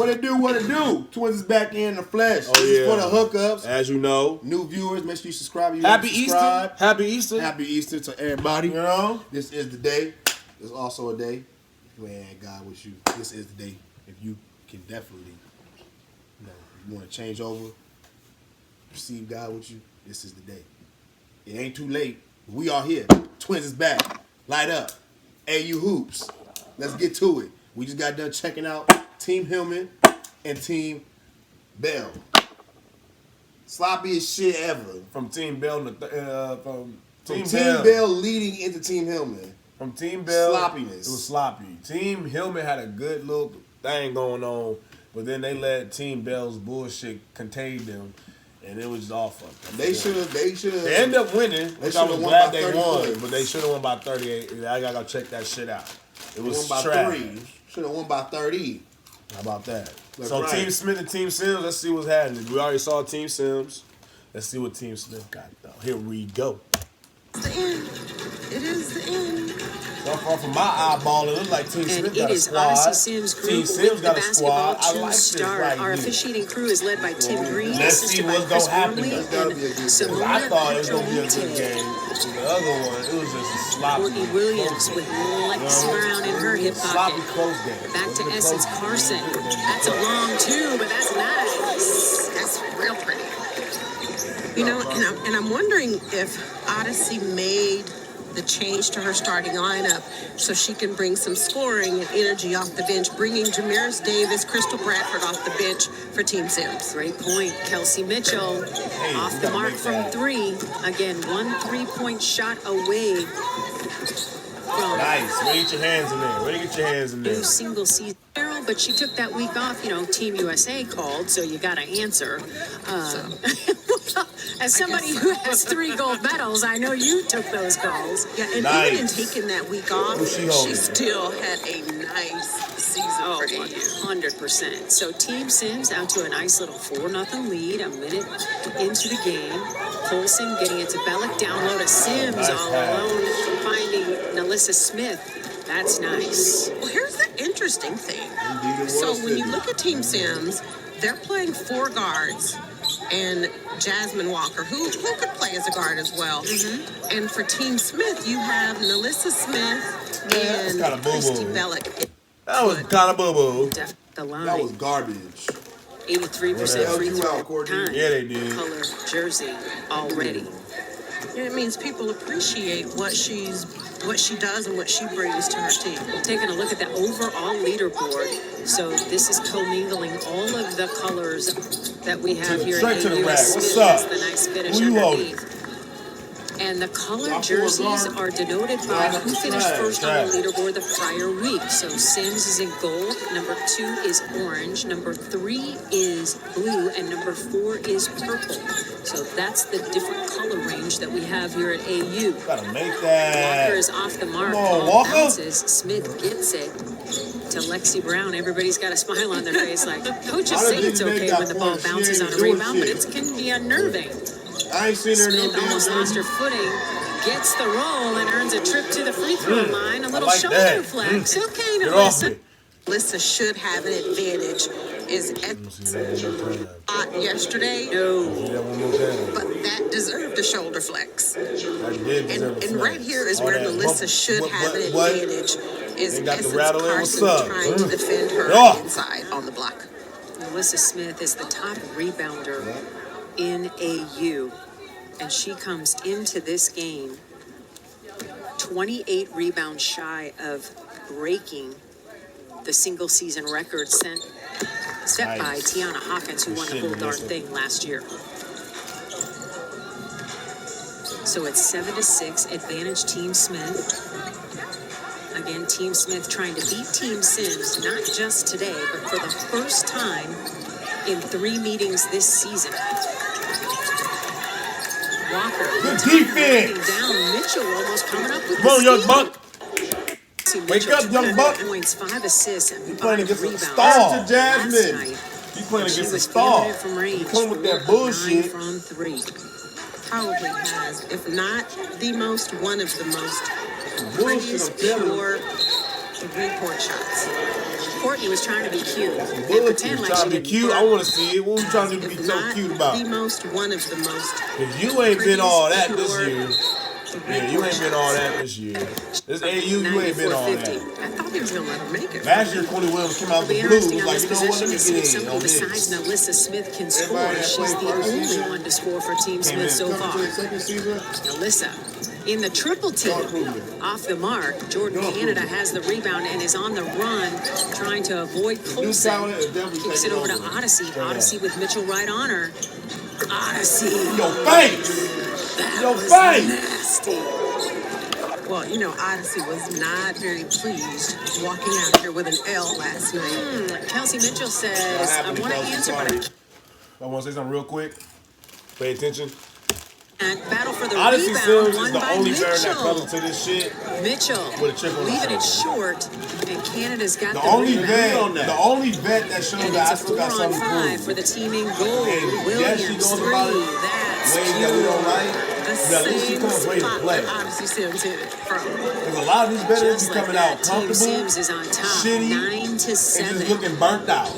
What it do? Twiinz is back in the flesh. Oh, this is for the hookups. As you know. New viewers, make sure you subscribe. Happy Easter. Happy Easter. Happy Easter to everybody. You know, this is the day. It's also a day. Man, God with you. This is the day. If you can definitely, you want to change over, receive God with you, this is the day. It ain't too late. We are here. Twiinz is back. Light up. AU Hoops. Let's get to it. We just got done checking out Team Hillman and Team Bell. Sloppiest shit ever. From Team Bell from Team Bell leading into Team Hillman. From Team Bell, sloppiness. It was sloppy. Team Hillman had a good little thing going on, but then they let Team Bell's bullshit contain them, and it was just all fucked up. They should have. They ended up winning, which I was glad they won, but they should have won by 38. I gotta go check that shit out. It was trash. Should have won by 30. How about that? That's so right. Team Smith and Team Sims, let's see what's happening. We already saw Team Sims. Let's see what Team Smith got though. Here we go. It's the end. It is the end. So far from my eyeball, it looks like Team Smith got a squad. Odyssey Sims group Team Sims got a basketball squad. I like this right Our here. officiating crew is led by Tim Green, Let's see assisted by what's Chris gonna happen. Wormley, That's gotta be a good game. I thought it was gonna be a good game. The other one, it was just a sloppy. Courtney Williams with Lex Brown in her hip sloppy pocket. close game. Back to Essence Carson. That's a long two, but that's nice. That's real pretty. You know, and I'm wondering if Odyssey made the change to her starting lineup so she can bring some scoring and energy off the bench, bringing Gamerz Davis, Crystal Bradford off the bench for Team Sims. Great point. Kelsey Mitchell off the mark from three. Again, 1 3-point shot away from Nice. Way to get your hands in there. Way to get your hands in there. new single season. But she took that week off. You know, Team USA called, so you got to answer. As somebody who has 3 gold medals, I know you took those calls. Yeah, and Nice. even in taking that week off, she still had a nice season for AU. 100%. So Team Sims out to a nice little 4-0 lead, a minute into the game. Colson getting it to Bellick, down low to Sims, Nice all pass. alone, finding Nalissa Smith. That's nice. Well, here's the interesting thing. So when you look at Team Sims, they're playing 4 guards and Jasmine Walker, who could play as a guard as well. Mm-hmm. And for Team Smith, you have Nalissa Smith and kinda boo-boo. Christy Bellick. That was kind of boo-boo. The line. That was garbage. 83% free you throw out, Courtney. time. Yeah, they did. Color jersey already. And it means people appreciate what she does and what she brings to her team. Taking a look at the overall leaderboard. So this is commingling all of the colors that we have here Straight at to the AU. rack. What's Smith up? has the nice finish Who you holding? underneath. And the color jerseys are denoted by who finished first on the leaderboard the prior week. So Sims is in gold, number 2 is orange, number 3 is blue, and number 4 is purple. So that's the different color range that we have here at AU. Gotta make that. Walker is off the mark. Come on, Ball Walker. bounces. Smith gets it to Lexi Brown. Everybody's got a smile on their face like, coaches say it's okay when the ball bounces on a rebound, but it can be unnerving. I ain't seen her in no Smith damn almost lost jersey. her footing, gets the roll, and earns a trip to the free throw line. A little like shoulder that. flex. Okay, Get off Nalissa. me. Alyssa should have an advantage. Is hot yesterday, No. but that deserved a shoulder flex. And And right here is where Melissa should have an advantage. Is They got the Essence rattle in. What's Carson up? trying to defend her Yeah. inside on the block. Melissa Smith is the top rebounder in AU, and she comes into this game 28 rebounds shy of breaking the single season record set by Tiana Hawkins, who won the whole darn thing last year. So it's 7-6, advantage Team Smith. Again, Team Smith trying to beat Team Sims, not just today, but for the first time in 3 meetings this season. Walker. Good defense. Down. Mitchell almost coming up with Come on, the young steal. buck. Wake up, young buck. Points, 5 assists, and You playing 5 against a rebounds. star. To Jasmine. Last night, You playing she against a was star. feeling it from range. You come with that 9 bullshit. from 3. Probably has, if not the most, one of the most Bullshit, prettiest, I'm telling you. pure 3-point shots. Courtney was trying to be cute and Bullshit. pretend like Trying she to be didn't. cute. I want to see it. What was you trying to be If so not cute about? the most, one of the most. Because you ain't been all that this pure year. Yeah, you ain't been all that this year. This AU, you ain't been all that. I thought he was going to let her make it. Last year, Courtney Williams came out It'll be the blue. interesting on Like, this you know what? possession Let to me see if get in somebody on besides this. Nalissa Smith can score. Everybody that She's played the first only season one to score for Team Smith so Coming far. to the second season, Nalissa in the triple team, off the mark. Jordan Canada has the rebound and is on the run, trying to avoid Colson. talent is definitely Kicks it taking over to over. Odyssey. Odyssey with Mitchell right on her. Odyssey. Your face! That Your was face! nasty. Well, you know, Odyssey was not very pleased walking out here with an L last night. Kelsey Mitchell says, I want to answer, but I want to say something real quick. Pay attention. I can't. Battle for the Odyssey rebound, Sims won is the by only veteran that comes Mitchell. into this shit. Mitchell With a chip on the leaving it shoulder. short, and Canada's got The the only rebound. vet, the only vet that shows And that I it's a still got something to 4-on-5 prove. for the team in goal. And Williams, yes, she goes 3. about it That's ways that we don't like. The But at least she same comes ready to spot play. that Odyssey Sims hit it from. Because a lot of these veterans Just be like coming out that, Team comfortable, Sims is on top, shitty, 9-7. and just looking burnt out.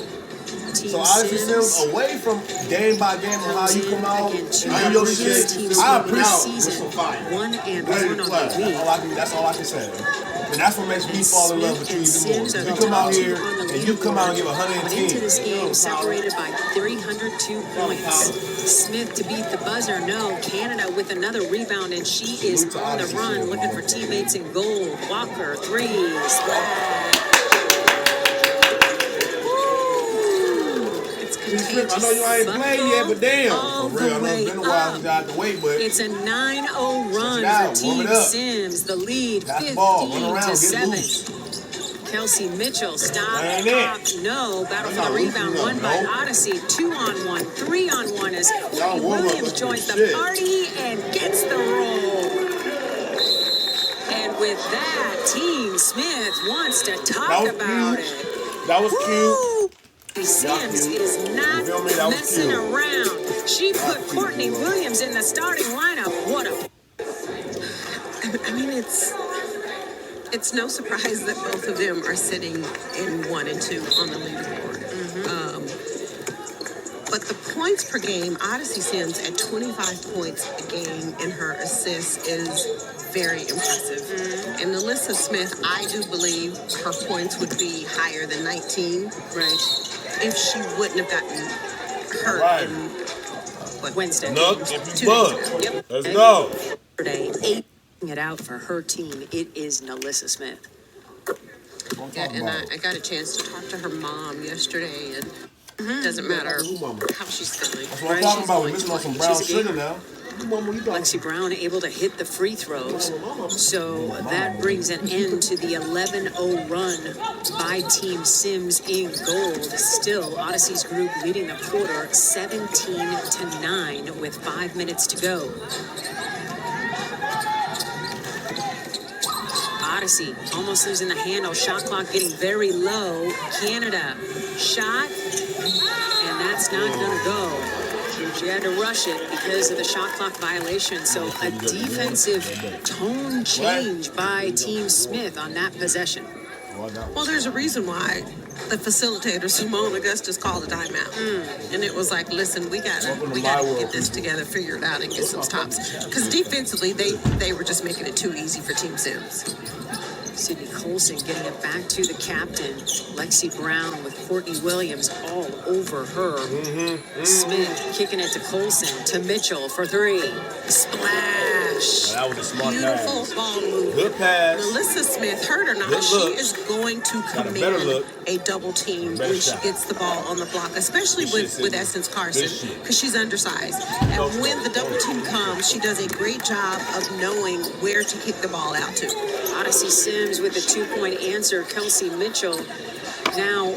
Team So Odyssey Sims, Sims away from game by game on how you come out again, two and do your previous shit, teams I this appreciate it. season, 1-1 Ready to on the play. week. That's all I can say. And that's what makes me fall in love with you Smith even more. and Sims are You the come top out two here on the and you come out and give leaderboard. Went into this 110. game separated by 302 points. Smith to beat the buzzer, no. Canada with another rebound, and she is on the run, looking for teammates in goal. Walker, 3, splash. It's I contagious. know you ain't played yet, but damn. All For real, I the know it's way been a while up. since I had to wait, but It's a 9-0 run out, for warm Team it up. Sims. The lead, Got the ball, run around, get 15-7. loose. Kelsey Mitchell, stop, Ran it. pop, no. Battle for not the rebound, loosen won up, by no. Odyssey. 2-on-1, 3-on-1 as Courtney Y'all warm up Williams with joins the shit. party and gets the roll. And with that, Team Smith wants to That talk was about cute. it. That was cute. Woo! Sims cute. is not You feel me? That was messing cute. around. She put Courtney Williams in the starting lineup. What a I mean, it's no surprise that both of them are sitting in 1 and 2 on the leaderboard. But the points per game, Odyssey Sims at 25 points a game, and her assists is very impressive. And Nalissa Smith, I do believe her points would be higher than 19 if she wouldn't have gotten hurt Right. in Wednesday. Look, if you 2 bug. days ago. Yep. Let's go. Saturday, 8 it out for her team. It is Nalissa Smith. Yeah, and I got a chance to talk to her mom yesterday, and it doesn't matter how she's feeling. That's what I'm talking about. We're missing on some brown sugar now. Lexi Brown able to hit the free throws. So that brings an end to the 11-0 run by Team Sims in gold. Still, Odyssey's group leading the quarter 17-9 with 5 minutes to go. Odyssey almost losing the handle. Shot clock getting very low. Canada shot, and that's not going to go. She had to rush it because of the shot clock violation. So a defensive tone change by Team Smith on that possession. Well, there's a reason why the facilitator, Simone Augustus, called a timeout. And it was like, listen, we gotta get this together, figure it out, and get some stops. Because defensively, they were just making it too easy for Team Sims. Sydney Colson getting it back to the captain. Lexi Brown with Courtney Williams all over her. Smith kicking it to Colson, to Mitchell for 3. Splash. That was a smart Beautiful pass. ball movement. Good pass. Melissa Smith, hurt or not, Good she look. is going to Got a better command look. a double team Better when shot. she gets the ball on the block, especially Good with shit, Essence Sydney. Carson, Good shit. because she's undersized. And when the double team comes, she does a great job of knowing where to kick the ball out to. Odyssey Sims with a 2-point answer. Kelsey Mitchell now 1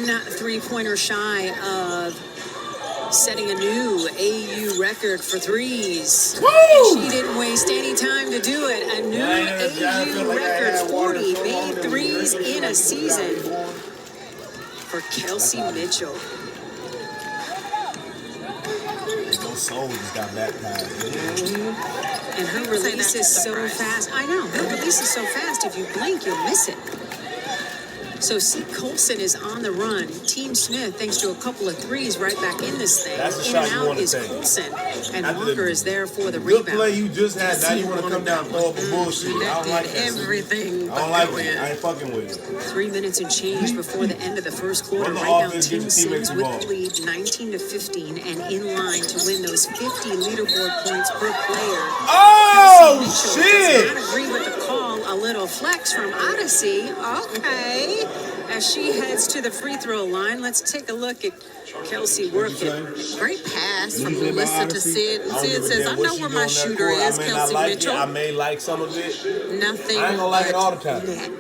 3-pointer shy of setting a new AU record for threes. Woo! She didn't waste any time to do it. A new AU record, 40 made threes in a season for Kelsey Mitchell. No soul just got baptized. And her release is so fast. I know, her release is so fast, if you blink, you'll miss it. So Sid Colson is on the run. Team Smith, thanks to a couple of threes, right back in this thing. That's the In shot and you out wanna is take. Colson, and After Walker the is there for the Good rebound. play you just had. Now you want to come down and throw up a bullshit. I That don't like did that. everything. I don't like it. I ain't fucking with it. 3 minutes and change before the end of the first quarter. Run the Right now, offense, Team get the teammates Sims with involved. the lead, 19-15, and in line to win those 50 leaderboard points per player. Oh, Mitchell shit! does not agree with the call. A little flex from Odyssey. Okay. As she heads to the free throw line, let's take a look at Kelsey working. Great pass from Usually about Melissa to Odyssey. Sid. And I don't Sid give a says, damn I what know she where do my on that shooter court. is, I may not Kelsey like Mitchell. it. I may like some of it. Nothing. I ain't gonna like it but all the time. net.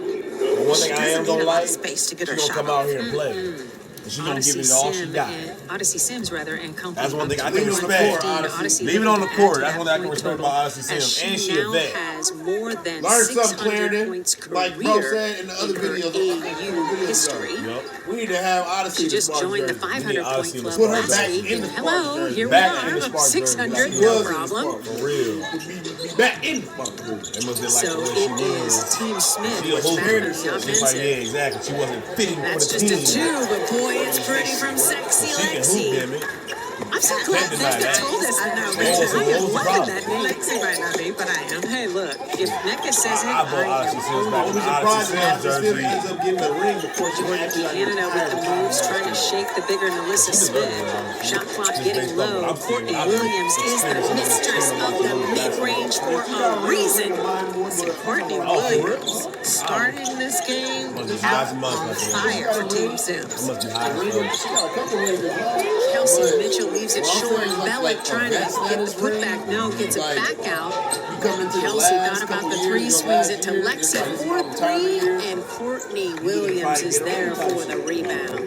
But one She thing I doesn't am need gonna a lot like, of space to get she her gonna shot come off. out here and play. And she gonna give it all she got. Odyssey Sims, rather, and company. That's one thing I can Leave it on the respect. court, Odyssey. Leave it on the looking to court. add to That's that one thing I can point respect total, about Odyssey as Sims. she And she a now vet. has more than Learn something, 600 Clarendon. points career Like bro said in the other in her videos. AU history. Yup. We need to have Odyssey. She just in the joined the Sparks jersey. 500 point Odyssey in the club Sparks last jersey. week. In the And Sparks hello, jersey. here we Back in the are, Sparks jersey. 600, She no was in the problem. Sparks. For real. Be back in the Sparks jersey. They must have liked So the way she it is was. Team Smith She a with hooper. back on the She's like, yeah, offensive. exactly. She wasn't fitting That's for the just team. a 2, but boy, it's pretty from Sexy She can hoop, Lexi. damn it. I'm so glad Can't deny Becca that. told us that. I know, I me too. So am what was the loving problem? that name. Lexi might not be, but I am. Hey, look, if Mecca says it, I bought I Odyssey am Sims back I in was the surprised Odyssey that Sims Odyssey jersey. ends up getting a ring before she Jordan actually Canada with the moves, trying to shake the bigger Melissa Smith. Shot clock getting low. Courtney Williams is the mistress of the mid-range for a reason. See, Courtney Williams starting this game Must be out high as a must, on I think. fire for Team It Sims. must be high as fuck. She got a couple rings as well. Kelsey Mitchell leaves it Well, I'm short. saying, like, Bellick trying to get the putback. No, gets it Like, back out. You come into the Kelsey last thought about couple the years, three, your swings last it to year, Lexi like, for time of 3, year. and Courtney Williams is there for the rebound.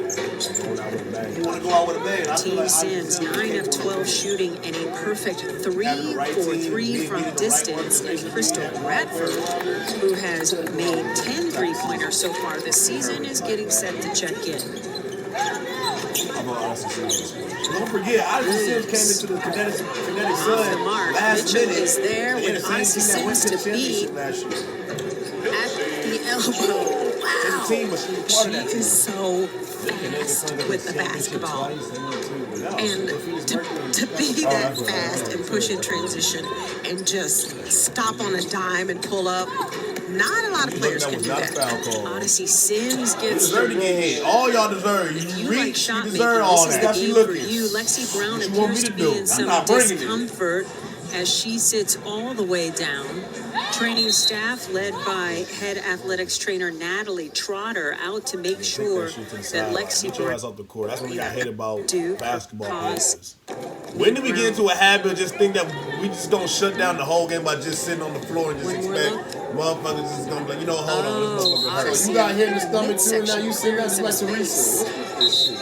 You want to go out with a bang. I feel Team like Sims, 9 of 12 shooting and a perfect 3 for 3 from distance. And Crystal Radford, who has made 10 three-pointers so far this season, is getting set to check in. I bought Odyssey Sims. Don't forget, Odyssey Sims came into the Kinetic Off the Sun mark. last Mitchell minute. is there They're with the same Odyssey team that went Sims to the to beat championship last year. at the elbow. As a Wow. team, but she was part of She that team. is so fast with the basketball. And to be that fast and push in transition and just stop on a dime and pull up, not a lot of players That can was do not a that. foul call. Odyssey Sims You gets the deserve to get hit. All y'all deserve. If You you like reach, shot you making, deserve all this is that. the She game for looking. you. Lexi Brown What you want appears me to to be do? in I'm some not bringing it. discomfort as she sits all the way down. Training staff led by head athletics trainer Natalie Trotter out to make sure that Lexi Get your ass off the court. That's what we got hit about Duke, basketball pause. players. When did we get into a habit of just think that we just gonna shut down the whole game by just sitting on the floor and just One more expect motherfuckers just gonna be like, you know, hold on, this motherfucker hurt. So you got hit in the stomach too, and now you sitting there just like Teresa. Look at this shit.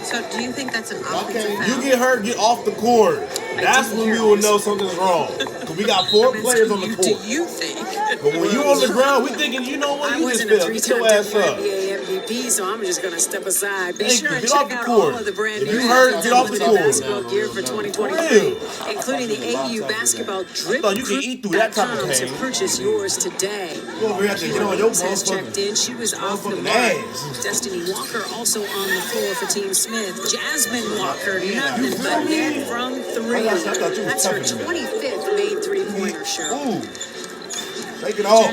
So do you think that's an offensive Okay, foul? You get hurt, get off the court. That's when we will know something's wrong. Cause we got 4 players on the Do court. you think? But when you on the ground, we thinking, you know what, I you just wasn't a fell. Get 3-time your ass up. WNBA MVP, so I'm just going to step aside. Be Thank sure you. and Get check off the out court. all of the brand If new you hurt, get off the Unlimited court. basketball gear for 2023, Real. including the AU basketball drip. thought you could eat through that type of to pain. purchase yours today. You over here have to get on your Has checked motherfucking in. She was off the motherfucking mark. ass. Destiny Walker also on the floor for Team Smith. Jasmine Walker, nothing but net from 3. I thought you was That's her tougher than that. 25th made three-pointer shot. Ooh. Take it off.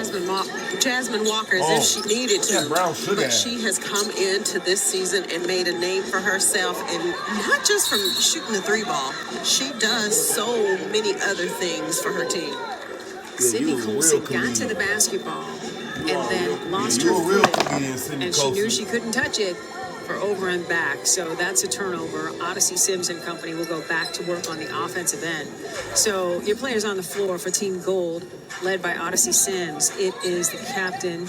Jasmine Walker, as if she needed to, Yeah, brown sugar but ass. she has come into this season and made a name for herself, and not just from shooting the 3-ball. She does so many other things for her team. Sydney was a real Colson got to comedian. the basketball and then lost you her a real foot, comedian, Sydney and she knew Colson. she couldn't touch it for over and back. So that's a turnover. Odyssey Sims and company will go back to work on the offensive end. So your players on the floor for Team Gold, led by Odyssey Sims. It is the captain,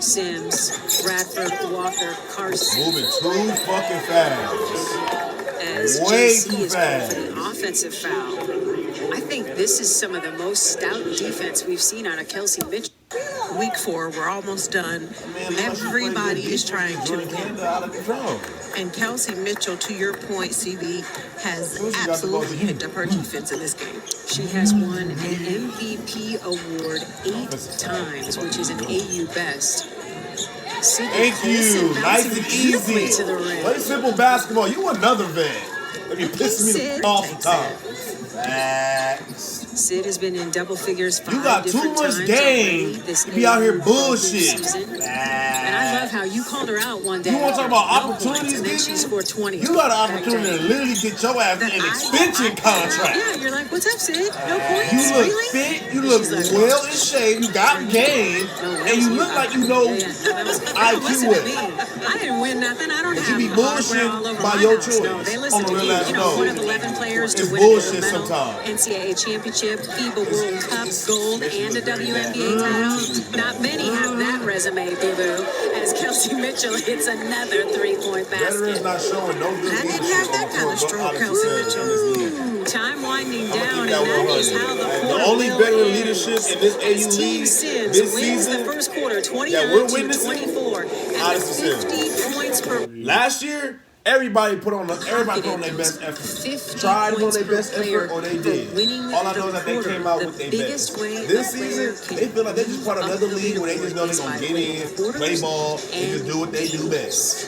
Sims, Radford, Walker, Carson, Moving too fucking fast. as Way JC too is called fast. for the offensive foul. I think this is some of the most stout defense we've seen out of Kelsey Mitchell. Week 4, we're almost done. Everybody is trying to win. Out of control. And Kelsey Mitchell, to your point, CB, has Who's she got the ball absolutely to you? picked up her defense in this game. She has won an MVP award 8 times, which is an AU best. Thank you. Nice and easy. Play simple basketball. You another vet. Let me piss me the off sometimes. Facts. Sid has been in double figures 5 You got too much game to be out here bullshit. And I love how you called her out one day. You want to talk about opportunities, and then she scored 20. You got an opportunity to literally get your ass an extension contract. Yeah, you're like, what's up, Sid? No points? You look really? fit, you look well in shape, you got game, and you look like you know IQ with. I didn't win nothing. I don't But have you be hardware all over bullshit by my your house. choice. No, they listen On to the you. real You know, one of no. 11 players to It's win a bullshit gold medal, sometimes. NCAA championship, FIBA World Cup, gold, and a WNBA title. Not many have that resume, boo-boo, as Kelsey Mitchell hits another three-point Veterans basket. not showing no good I didn't have that kind of stroke, Kelsey Mitchell. Time winding down, and that that is how the The quarter only will veteran end. leadership in this AU Team league Sims this wins season the first quarter, that 29 we're to witnessing, 24, and Odyssey Sims. 50 points per. Last year, everybody put on their best effort. 50 Tried to put on points their per best player effort, or they for did. winning All I know the is that they quarter. came out The with their biggest best. way This a player season, can they feel like they just part of up another the league where they just know they're leaderboard gonna get is in, by winning play ball, and just do what they do best.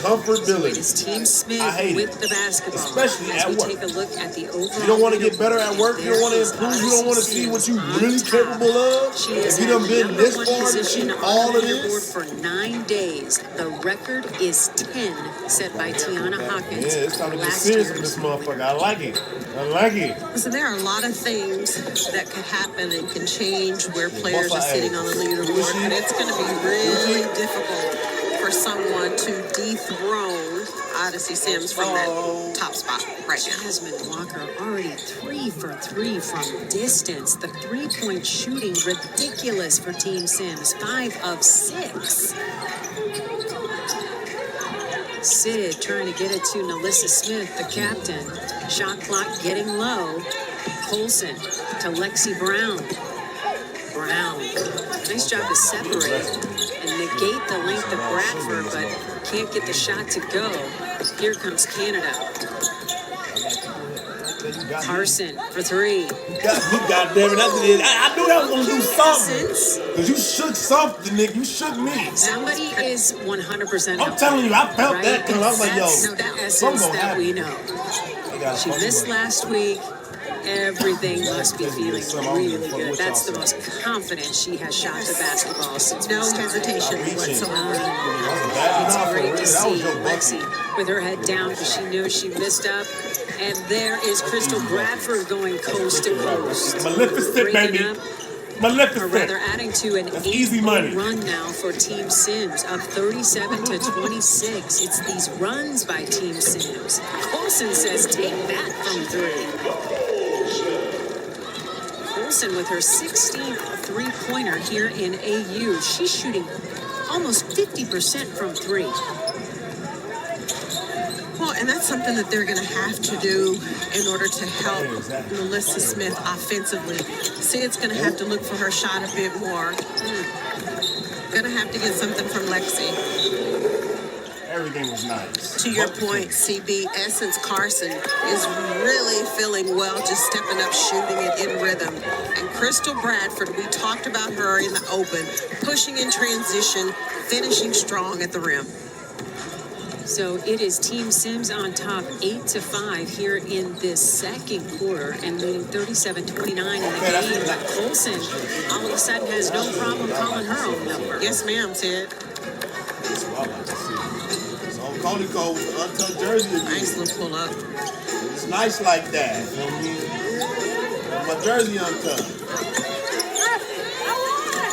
Comfortability. It is Team Smith I hate with it. the basketball. Especially as at we work. take a look at the overall. You don't want to get better at work. You don't want to improve. You don't want to see what you really capable of. She has If you done been this far to position see on all the of leaderboard this, for 9 days. The record is 10, set by Tiana yeah, Hawkins. it's time to get last serious year. with this motherfucker. I like it. I like it. So there are a lot of things that could happen and can change where players are boss, sitting on the leaderboard, but it's going to be really difficult for someone to dethrone Odyssey Sims from that top spot right now. Jasmine Walker already 3 for 3 from distance. The three-point shooting ridiculous for Team Sims. 5 of 6. Sid trying to get it to Nalissa Smith, the captain. Shot clock getting low. Colson to Lexi Brown. Brown, nice job to separate and negate the length of Bradford, but can't get the shot to go. Here comes Canada. Carson for 3. God damn it, that's it. I knew that was going to do something. Because you shook something, Nick. You shook me. Somebody is 100%. I'm telling you, I felt that because I was like, yo, that's the essence something that we happen. know. She missed last week. Everything must be feeling really good. That's the most confident she has shot the basketball since No hesitation whatsoever. It's great to see Lexi with her head down because she knows she missed up. And there is Crystal Bradford going coast to coast. Maleficent, baby. Or Maleficent. rather, adding to an That's easy money. 8-0 run now for Team Sims, up 37 to 26. It's these runs by Team Sims. Colson says, "Take that from 3." Colson with her 16th three-pointer here in AU. She's shooting almost 50% from 3. Well, and that's something that they're going to have to do in order to help Nalissa Smith offensively. Sid's going to have to look for her shot a bit more. Going to have to get something from Lexi. Everything was nice. To your point, CB, Essence Carson is really feeling well, just stepping up, shooting it in rhythm. And Crystal Bradford, we talked about her in the open, pushing in transition, finishing strong at the rim. So it is Team Sims on top 8-5 here in this second quarter and leading 37-29 in the game. But Colson all of a sudden has no problem calling her own number. Yes, ma'am, Sid. That's what I like to see. So Cody Cole with the untucked jersey again. Nice little pull up. It's nice like that. You know what I mean? My jersey untucked.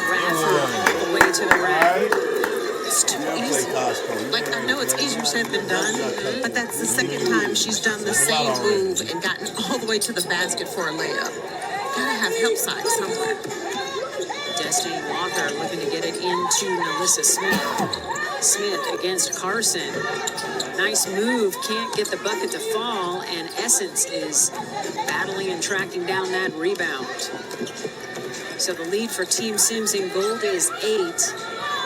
Bradford all the way to the rack. It's too easy. Like, I know it's easier said than done, but that's the second time she's done the same move and gotten all the way to the basket for a layup. Gotta have help side somewhere. Destiny Walker looking to get it into Nalissa Smith. Smith against Carson. Nice move, can't get the bucket to fall, and Essence is battling and tracking down that rebound. So the lead for Team Sims in gold is 8.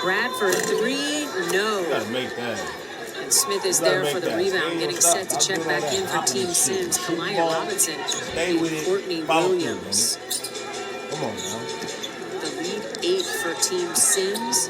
Bradford 3, no. You gotta make that. And Smith is there for the rebound, getting set to check back in for Team Sims. Kalaya Robinson and Courtney Williams. Come on, now. The lead 8 for Team Sims.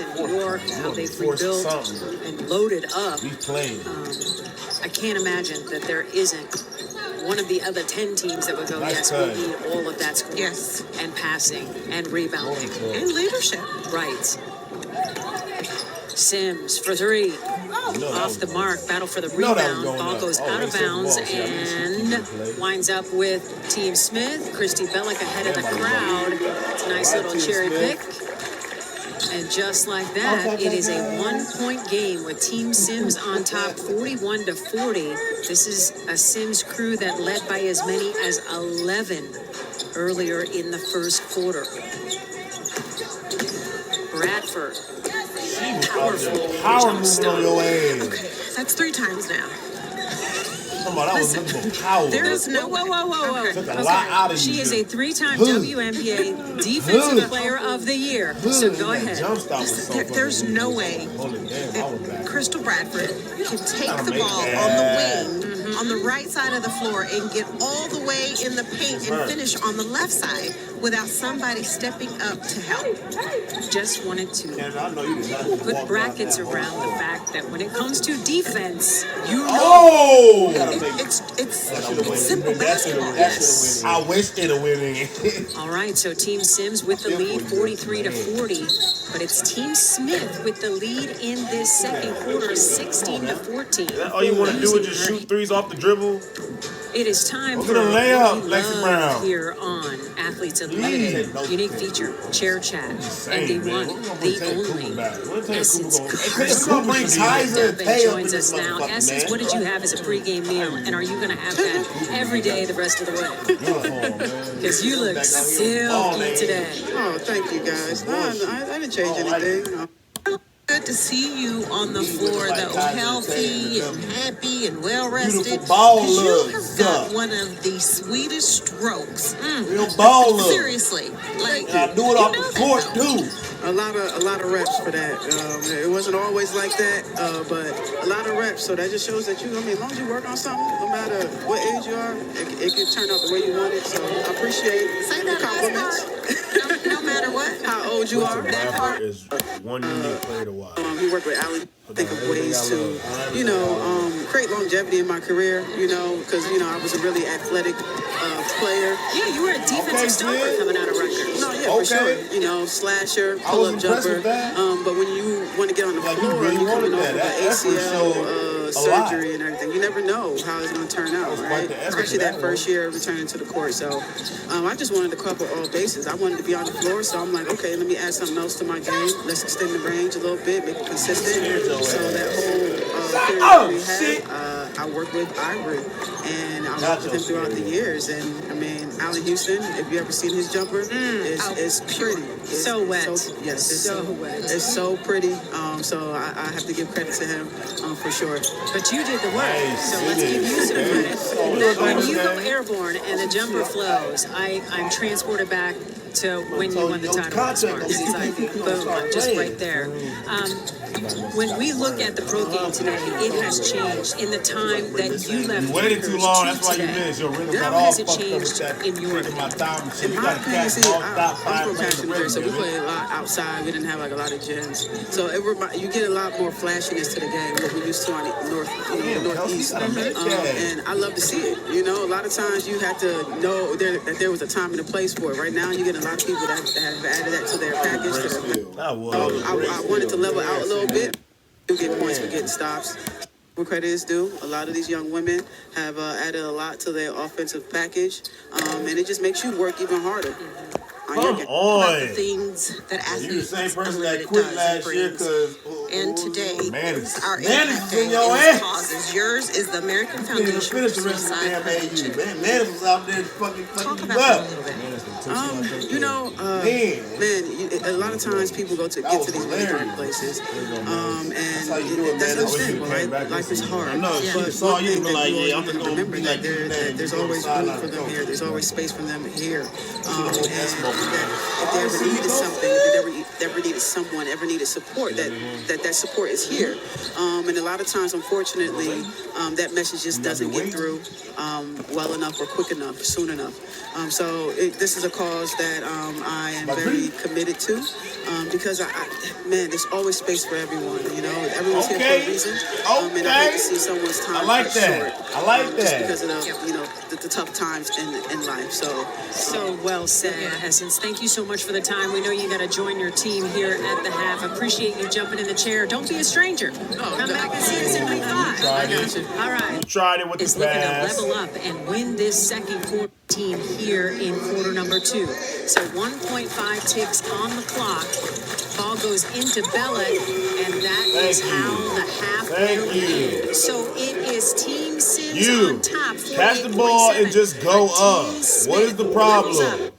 in New York, how they've rebuilt and loaded up. He's playing. I can't imagine that there isn't one of the other 10 teams that would go, yes, we need all of that scoring and passing and rebounding. And leadership. Right. Sims for three. Off the mark, battle for the rebound. Ball goes out of bounds and winds up with Team Smith. Christy Bellick ahead of the crowd. It's a nice little cherry pick. And just like that, it is a 1-point game with Team Sims on top 41-40. This is a Sims crew that led by as many as 11 earlier in the first quarter. Bradford. Power moving on your ass. Okay, that's 3 times now. Come on, that was looking for power. There is no whoa. Took a lot out of you. She is a 3-time WNBA Defensive Player of the Year. So go ahead. There's no way that Crystal Bradford can take the ball on the wing, on the right side of the floor, and get all the way in the paint and finish on the left side without somebody stepping up to help. Just wanted to put brackets around the fact that when it comes to defense, you know. It's simple basketball. Yes. I wish it'd have win. All right, so Team Sims with the lead, 43-40. But it's Team Smith with the lead in this second quarter, 16-14. All you want to do is just shoot threes off the dribble? It is time for layup, what we Lexi love Brown. here on Athletes Unlimited. Unique feature, chair chat, and the one, the only, Essence Christian joins us now. Essence, what did you have as a pregame meal, and are you going to have that every day the rest of the way? Because you look silky today. Oh, thank you guys. No, I didn't change anything. Good to see you on the floor, though, healthy and happy and well-rested. Beautiful ball Because you look. have got one of the sweetest strokes. Real ball look. Seriously. Like, I do it off the court, too. A lot of reps for that. It wasn't always like that, but a lot of reps. So that just shows that as long as you work on something, no matter what age you are, it can turn out the way you want it. So I appreciate the compliments. no matter what. How old you are. That part is one unique player to watch. We work with Allie. Think of ways to, create longevity in my career. Because I was a really athletic player. Yeah, you were a defensive stopper coming out of Rutgers. No, yeah, for sure. Slasher, pull-up jumper. But when you want to get on the floor, you're coming off of the ACL surgery and everything. You never know how it's going to turn out, right? Especially that first year of returning to the court. So I just wanted to cover all bases. I wanted to be on the floor, so I'm like, okay, let me add something else to my game. Let's extend the range a little bit, make it consistent. So that whole period that we had, I worked with Ivory, and I worked with him throughout the years. And Allen Houston, if you ever seen his jumper, it's pretty. It's so wet. Yes, it's so wet. It's so pretty. So I have to give credit to him for sure. But you did the work, so let's give you some credit. When you go airborne and the jumper flows, I'm transported back to when you won the title with the Spartans. It's like, boom, I'm just right there. When we look at the pro game today, it has changed in the time that you left. You waited too long, that's why you missed. Your rhythm got all has it fucked up changed with that in your in my thumb. In You my got to opinion, catch see, all I stop was five from minutes Passion Bird, so we played a lot outside. We didn't have like a lot of gyms, so you get a lot more flashiness to the game what we used to on the northeast. And I love to see it. A lot of times you have to know that there was a time and a place for it. Right now, you get a lot of people that have added that to their package. I wanted to level out a little bit. You get points for getting stops. What credit is due. A lot of these young women have added a lot to their offensive package, and it just makes you work even harder. Come on. The things that You the athletes same person that Unlimited quit does last year brings. because And today, our man impact is day in your is ass. causes. Yours is the American You didn't even Foundation finish for the rest of the Suicide damn Prevention. AU. Man was out there fucking Talk you about up. that a little bit. A lot of times people get to these really dark places, and that's understandable, right? Life is hard. I know. But Saw one you thing and be that like, you yeah, I'm always just want to gonna remember be that like you. there's always room for them here. There's always space for them here. And that if they ever needed something, if they ever needed someone, ever needed support, that support is here. And a lot of times, unfortunately, that message just doesn't get through well enough or quick enough, soon enough. So this is a cause that I am very committed to, because man, there's always space for everyone. You know, everyone's here for a reason. And I hate to see someone's time cut short. I like that. Just because of the tough times in life. So well said, Essence. Thank you so much for the time. We know you got to join your team here at the half. Appreciate you jumping in the chair. Don't be a stranger. Come back and see us in week 5. I got you. All right. Tried it with Is the looking to pass. level up and win this second quarter team here in quarter number 2. So 1.5 ticks on the clock. Ball goes into Bellick, and that is how the half will end. So it is Team Sims on top. Catch the ball and just go up. What is the problem?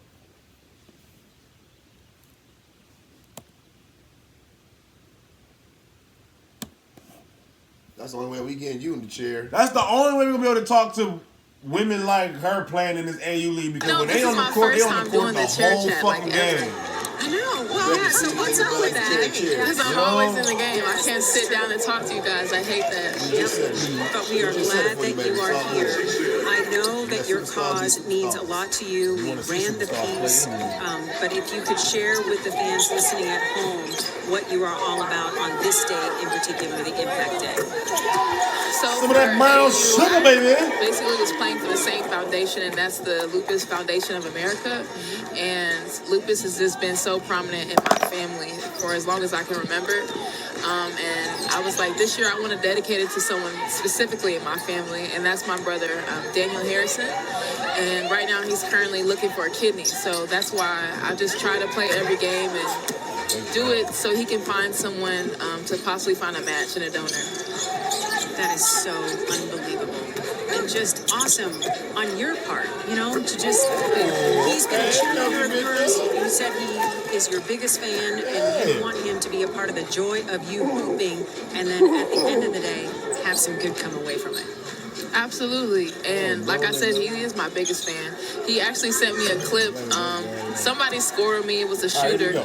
That's the only way we getting you in the chair. That's the only way we're gonna be able to talk to women like her playing in this AU league, because when they on the court, they on the court the whole fucking game. I know. Well, so what's up with that? Because I'm always in the game. I can't sit down and talk to you guys. I hate that. Yep. But we are glad that you are here. I know that your cause means a lot to you. We ran the piece. But if you could share with the fans listening at home what you are all about on this day, in particular, the Impact Day. So Some of that brown sugar, baby. Basically, was playing for the same foundation, and that's the Lupus Foundation of America. And lupus has just been so prominent in my family for as long as I can remember. And I was like, this year I want to dedicate it to someone specifically in my family, and that's my brother, Daniel Harrison. And right now he's currently looking for a kidney. So that's why I just try to play every game and do it so he can find someone to possibly find a match and a donor. That is so unbelievable. And just awesome on your part, you know, to just, he's been a cheerleader of yours. You said he is your biggest fan, and you want him to be a part of the joy of you hooping, and then at the end of the day, have some good come away from it. Absolutely. And like I said, he is my biggest fan. He actually sent me a clip. Somebody scored me. It was a shooter.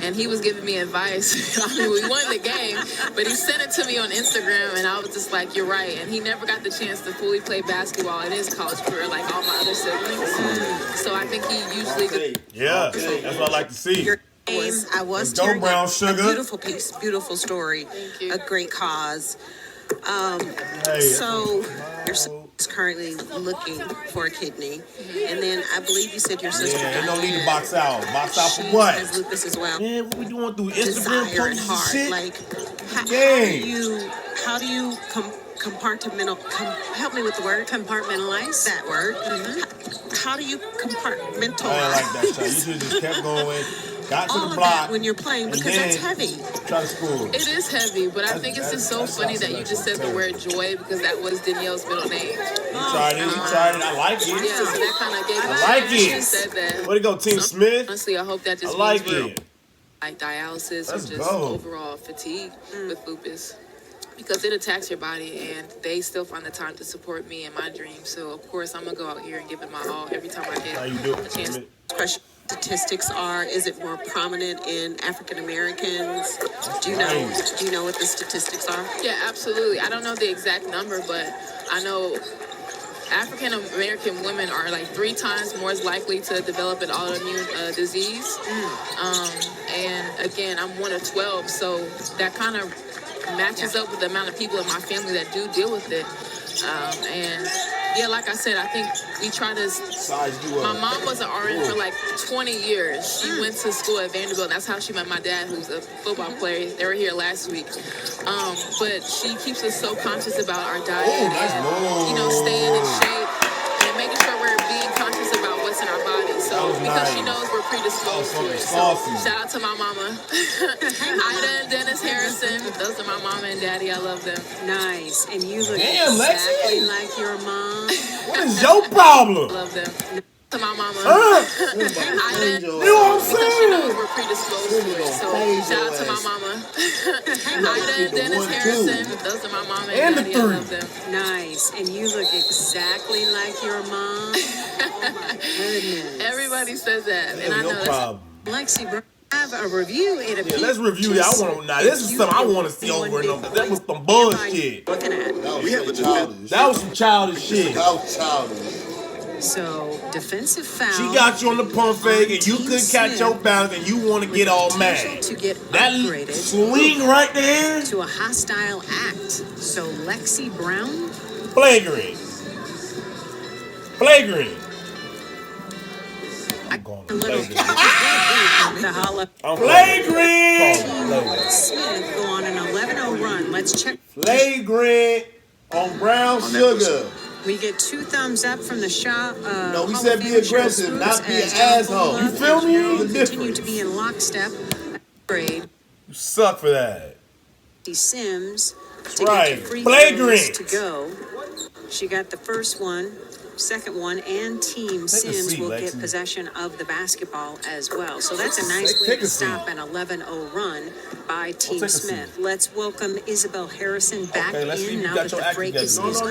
And he was giving me advice. I mean, we won the game, but he sent it to me on Instagram, and I was just like, you're right. And he never got the chance to fully play basketball in his college career like all my other siblings. So I think he usually... Yeah, that's what I like to see. Your game, I was Go cheering. brown sugar. A beautiful piece, beautiful story, Thank you. a great cause. So your sister is currently looking for a kidney, and then I believe you said your sister. Yeah, ain't no need to box out. Box out for She what? has lupus as well. Man, what we doing through Instagram Desire and posts and heart. shit? Like, how do you help me with the word Compartmentalize. that word? How do you compartmentalize? I ain't like that shit. You should just kept going, got to all the of block, that when you're playing, because that's heavy. try to score. It is heavy, but I think it's just so funny that you just said the word joy, because that was Danielle's middle name. You tried it. I like it. Yeah, so that kind of gave me I like She it. said that. Way to go, Team Smith. Honestly, I hope that just I like means we're it. like dialysis Let's or just go. overall fatigue with lupus, because it attacks your body, and they still find the time to support me in my dreams. So of course I'm gonna go out here and give it my all every time I How get you doing, a chance. Smith? Question: statistics are, is it more prominent in African Americans? Do you know? Nice. Do you know what the statistics are? Yeah, absolutely. I don't know the exact number, but I know African American women are like 3 times more likely to develop an autoimmune disease. And again, I'm one of 12, so that kind of matches up with the amount of people in my family that do deal with it. And yeah, like I said, I think we try to... Size you My up. mom was an RN for like 20 years. She went to school at Vanderbilt. That's how she met my dad, who's a football player. They were here last week. But she keeps us so conscious about our diet and, staying in shape and making sure we're being conscious about what's in our body. So because she knows we're predisposed to it. So shout out to my mama. Ida and Dennis Harrison. Those are my mama and daddy. I love them. Nice. And you look Damn, exactly Lexi. like your mom. What is your problem? Love them. To my mama. Huh? Ida, You know what I'm because she saying? knows we're predisposed to it. So shout out to my mama. Ida and Dennis Harrison. Those are my mama and And the daddy. I 3. love them. Nice. And you look exactly like your mom. Oh my goodness. Everybody says that, and I know No that's problem. Lexi, bro, have a review. It Yeah, let's review that. I want now. This is something I want to see over and over. That was some bullshit. Looking at. We have a childish. That was some childish shit. That was childish. So, defensive foul. She got you on the pump fake, and you couldn't catch your balance, and you want to get all mad. To get that upgraded swing right there to a hostile act. So, Lexi Brown. Flagrant. Flagrant. I'm going to Flagrant. Smith go on an 11-0 run. Let's check. Flagrant on brown sugar. We get 2 thumbs up from the shop. No, we said be aggressive, not be an asshole. You feel me? Continue to be in lockstep. Grade. You suck for that. Sims. That's to right. Get the free Flagrant. To go. She got the first one, second one, and Team Sims will get possession of the basketball as well. So that's a nice way to stop an 11-0 run by Team Smith. Let's welcome Isabel Harrison back in now that the break is over.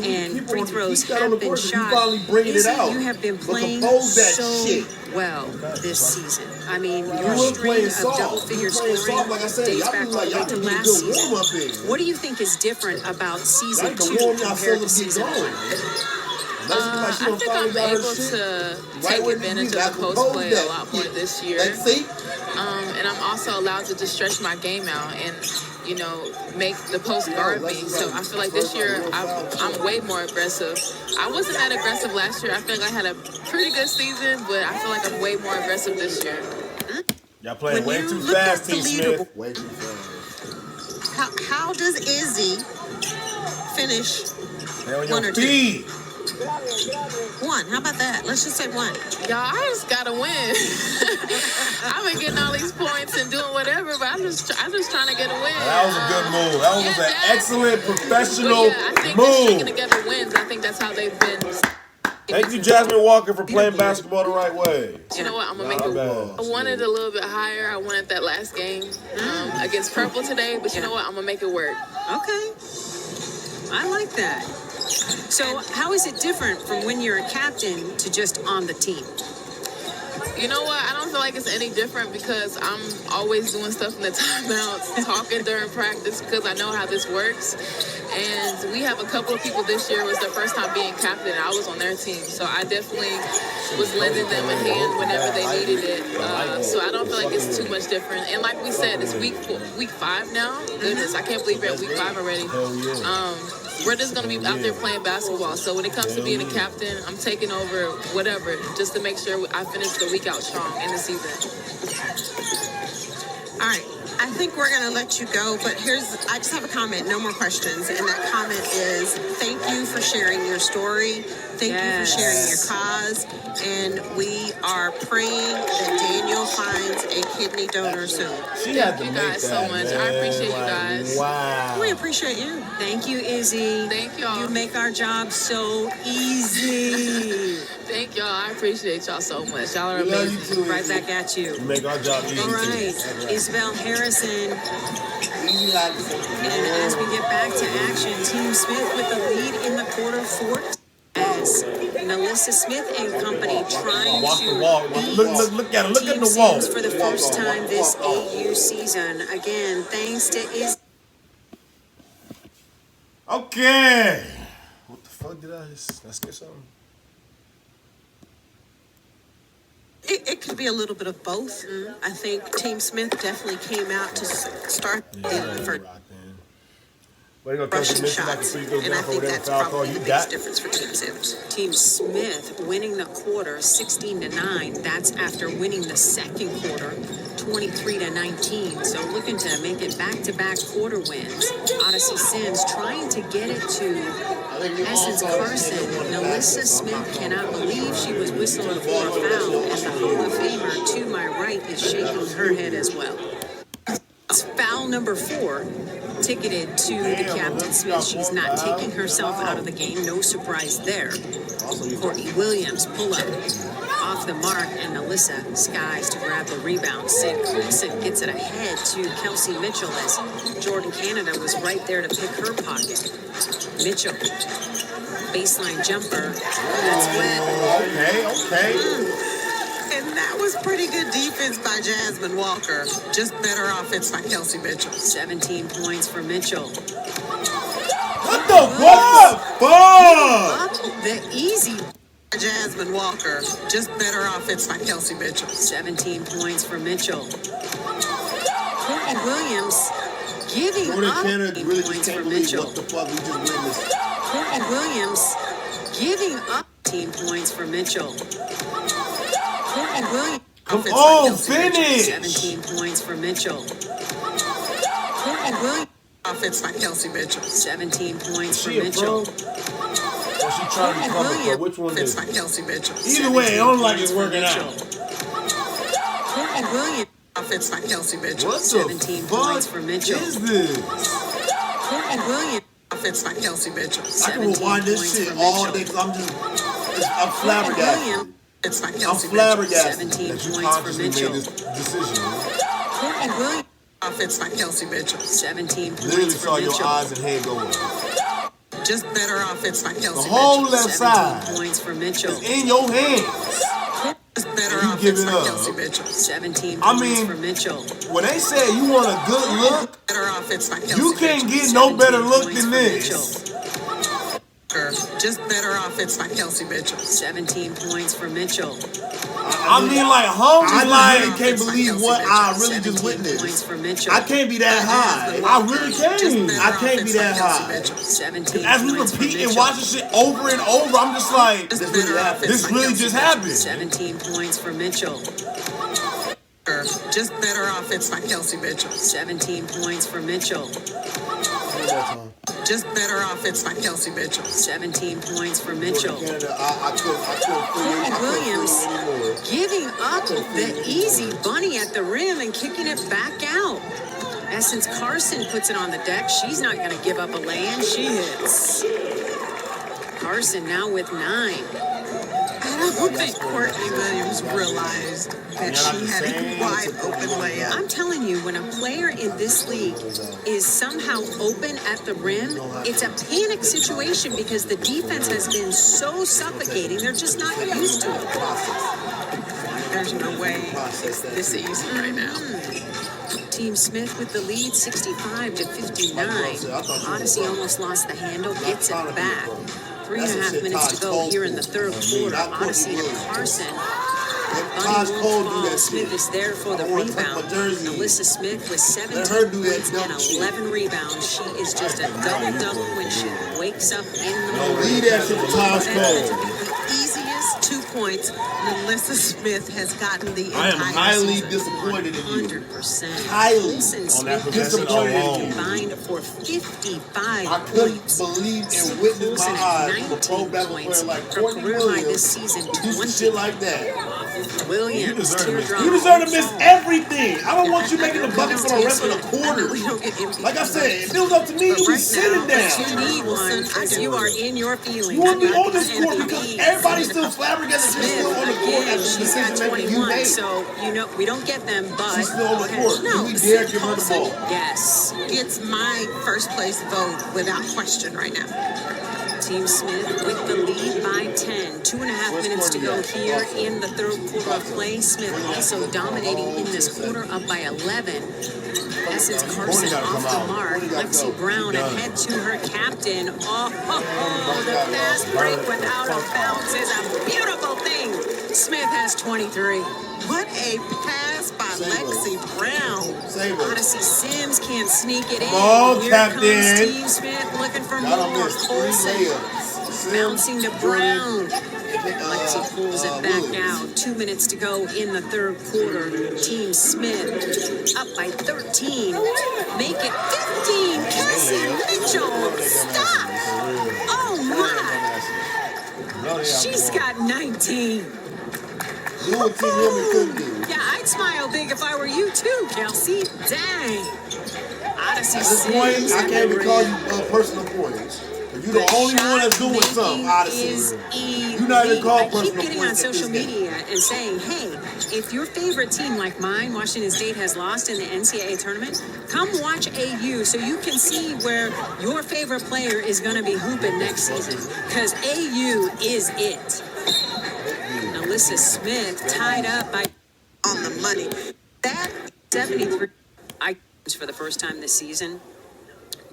And free throws have been shot. Izzy, you have been playing so well this season. I mean, your string of double-figure scoring dates back all the way to last season. What do you think is different about season 2 compared to season 1? I think I'm able to take advantage of the post play a lot more this year. And I'm also allowed to just stretch my game out and, you know, make the post guard me. So I feel like this year I'm way more aggressive. I wasn't that aggressive last year. I feel like I had a pretty good season, but I feel like I'm way more aggressive this year. Y'all playing way too fast, Team Smith. Way too fast. How does Izzy finish one or two? One. How about that? Let's just say one. Y'all, I just gotta win. I've been getting all these points and doing whatever, but I'm just trying to get a win. That was a good move. That was an excellent professional I think move. Stringing together wins. I think that's how they've been. Thank you, Jasmine Walker, for playing basketball the right way. You know what? I'm gonna make it. I wanted a little bit higher. I wanted that last game against Purple today, but you know what? I'm gonna make it work. Okay, I like that. So how is it different from when you're a captain to just on the team? You know what? I don't feel like it's any different because I'm always doing stuff in the timeouts, talking during practice because I know how this works. And we have a couple of people this year. It was their first time being captain. I was on their team. So I definitely was lending them a hand whenever they needed it. So I don't feel like it's too much different. And like we said, it's week 5 now. Goodness, I can't believe we're at week 5 already. We're just going to be out there playing basketball. So when it comes to being a captain, I'm taking over whatever just to make sure I finish the week out strong in the season. All right. I think we're going to let you go, but I just have a comment, no more questions. And that comment is, thank you for sharing your story. Thank you for sharing your cause. And we are praying that Daniel finds a kidney donor soon. Thank you guys so much. I appreciate you guys. Wow. We appreciate you. Thank you, Izzy. Thank y'all. You make our job so easy. Thank y'all. I appreciate y'all so much. Y'all are amazing. Right back at you. You make our job easy. All right. Isabel Harrison. And as we get back to action, Team Smith with the lead in the quarter 4. As Melissa Smith and company trying to look at her. Look at the Team wall. Sims for the first time this AU season. Again, thanks to Okay. What the fuck did let's get something? It could be a little bit of both. I think Team Smith definitely came out to start the first rushing shots, and I think that's probably the biggest difference for Team Sims. Team Smith winning the quarter 16-9. That's after winning the second quarter 23-19. So looking to make it back-to-back quarter wins. Odyssey Sims trying to get it to Essence Carson. Melissa Smith cannot believe she was whistling for a foul, and the Hall of Famer to my right is shaking her head as well. It's foul number 4. Ticketed to the captain Smith. She's not taking herself out of the game. No surprise there. Courtney Williams pull up off the mark, and Alyssa skies to grab the rebound. Sid Coulson gets it ahead to Kelsey Mitchell as Jordan Canada was right there to pick her pocket. Mitchell, baseline jumper. That's wet. Okay. And that was pretty good defense by Jasmine Walker. Just better offense by Kelsey Mitchell. 17 points for Mitchell. What the fuck? The easy Jasmine Walker, just better offense by Kelsey Mitchell. 17 points for Mitchell. Courtney Williams giving up 18 really points can't for believe Mitchell. what the fuck we just witnessed. Courtney Williams giving up 18 points for Mitchell. Courtney Williams. Come on, finish. 17 points for Mitchell. Courtney Williams. Offense by Kelsey Mitchell. 17 points for She a Mitchell. pro? Or she trying to cover for? Which one Offense is by it? Kelsey Mitchell. Either way, I don't like it's working Mitchell. out. Courtney Williams. Offense by Kelsey Mitchell. What the 17 points for fuck Mitchell. is this? Courtney Williams. Offense by Kelsey Mitchell. I can 17 rewind this points shit for all Mitchell. day because I'm flabbergasted. It's by I'm Kelsey Mitchell. flabbergasted 17 That you points for consciously made Mitchell. this decision. Courtney Williams. Offense by Kelsey Mitchell. 17 Literally points saw for your Mitchell. eyes and head go up. Just better offense by The Kelsey whole Mitchell. left 17 side points for Mitchell. is in your hands. Just better You offense give it by up. Kelsey Mitchell. 17 I points mean, for Mitchell. When they say you want a good look, Better offense by Kelsey you can't Mitchell. get no better 17 look points than for this. Mitchell. Just better offense by Kelsey Mitchell. 17 points for Mitchell. I mean, like, homie, I like, really can't believe what I really just 17 witnessed. points for Mitchell. I can't be that high. I really can't. I can't be that high. 17 As we points for repeat and Mitchell. watch this shit over and over, I'm just like, Just This better really happened. offense this by really Kelsey just Mitchell. happened. 17 points for Mitchell. Just better offense by Kelsey Mitchell. 17 points for Mitchell. Just better offense by Kelsey Mitchell. 17 points for Mitchell. Canada, I couldn't Courtney Williams anymore. giving up the easy bunny at the rim and kicking it back out. And since Carson puts it on the deck, she's not going to give up a lay-in. She hits. Carson now with 9. I don't think Courtney Williams realized that she had a wide open layup. I'm telling you, when a player in this league is somehow open at the rim, it's a panic situation because the defense has been so suffocating. They're just not used to it. There's no way it's this easy right now. Team Smith with the lead, 65 to 59. Odyssey almost lost the handle, gets it back. 3.5 minutes to go here in the third quarter. Odyssey to Carson. Bunny Wolf ball. Smith is there for the rebound. Alyssa Smith with 17 points and 11 rebounds. She is just a double-double when she wakes up in the morning. Lead that shit to Taj Cole. The easiest 2 points Melissa Smith has gotten the I am entire highly season. disappointed in you. 100%. Highly. Wilson On that Smith possession alone. combined for 55 I couldn't points. believe and witness my eyes of a pro basketball player like Her Courtney career high this Williams season, do some 20. shit like that. Williams, teardrop. You deserve to miss everything. I don't want you making the bucket for the rest of the quarter. We don't get MVP. Like I said, if it was up to me, you be sitting You down. need one because you are in your feelings. You want to be on this And court because everybody's still flabbergasted. She's Smith, still on the court again, after the she's got decision making you 21, made. so you know we don't get them, but She's still on the court. No, Do we dare Sid give her the Colson. ball? yes. It's my first place vote without question right now. Team Smith with the lead by 10. 2.5 minutes to go here in the third quarter of play. Smith also dominating in this quarter, up by 11. Essence Carson off the mark. Lexi Brown ahead to her captain. The fast break without a bounce is a beautiful thing. Smith has 23. What a pass by Lexi Brown. Save her. Odyssey Sims can't sneak it in. on, Here Captain. comes Team Smith looking for Y'all more. missed 3 Colson layups. bouncing to Brown. Lexi pulls it back Williams. out. 2 minutes to go in the third quarter. Team Smith up by 13. Make it 15. Cassie Mitchell. Stop. Oh my. She's got 19. Do what Team Hillman couldn't do. Yeah, I'd smile big if I were you too, Kelsey. Dang. Odyssey At this point, Sims I and can't even the call rim. you personal points. But you're the only one that's doing something, Odyssey. You're not even called I keep personal getting on points at social this game. media and saying, hey, if your favorite team like mine, Washington State, has lost in the NCAA tournament, come watch AU so you can see where your favorite player is going to be hooping next season. Because AU is it. Alyssa Smith tied up by On the money. that 73 items for the first time this season,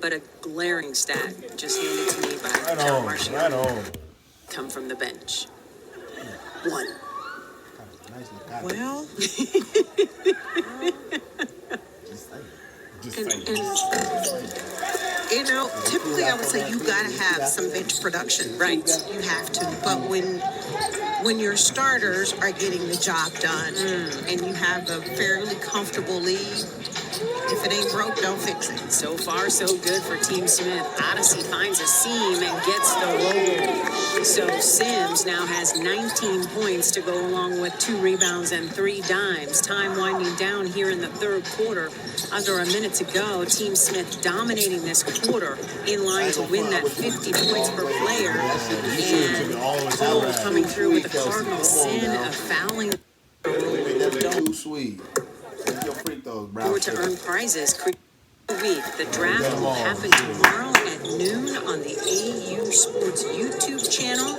but a glaring stat just handed to me by John Marshall. Right on. Come from the bench. one. Well, Just and, saying. you know, typically I would say you gotta have some bench production, right? You have to. But when your starters are getting the job done and you have a fairly comfortable lead, if it ain't broke, don't fix it. So far, so good for Team Smith. Odyssey finds a seam and gets the roll. So Sims now has 19 points to go along with 2 rebounds and 3 dimes. Time winding down here in the third quarter. Under a minute to go. Team Smith dominating this quarter, in line to win that 50 points per player. And Cole coming through with the cardinal sin of fouling. Too sweet. Take your free throws, bro. Forward to earn prizes. Week. The draft will happen tomorrow at noon on the AU Sports YouTube channel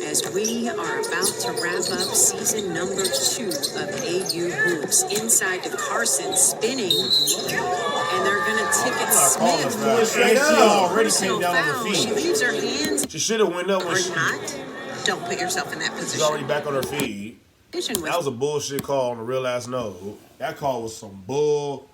as we are about to wrap up season number 2 of AU Hoops. Inside to Carson, spinning, and they're going to tip it Smith. She already Personal came down on foul. her She feet. leaves her hands She should have went up when Or she not, don't put yourself in that was position. already back on her feet. That was a bullshit call on the real ass note. That call was some bullshit.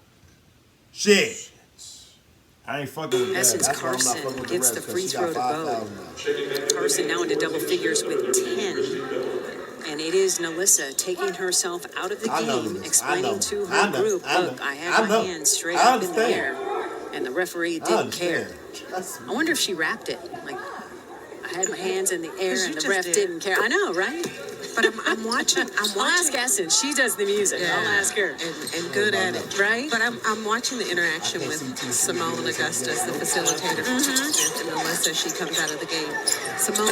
I ain't fucking with that. Essence That's why I'm not Carson fucking with the gets rest, the 'cause free she throw got to go. 5,000 now. Carson now into double figures with 10. And it is Nalissa taking herself out of the I know game, this. explaining I know. to I her know. group, I know. look, I I had my know. hands straight I up in the understand. air. And the referee I didn't care. understand. I wonder if she rapped it. Like, I had my hands in the air 'Cause you and the just ref did. didn't care. I know, right? But I'm watching. I'll ask Essence. She does the music. I'll ask her. And good at it. Right? But I'm watching the interaction with Simone Augustus, the facilitator for Smith and Melissa. She comes out of the game. Simone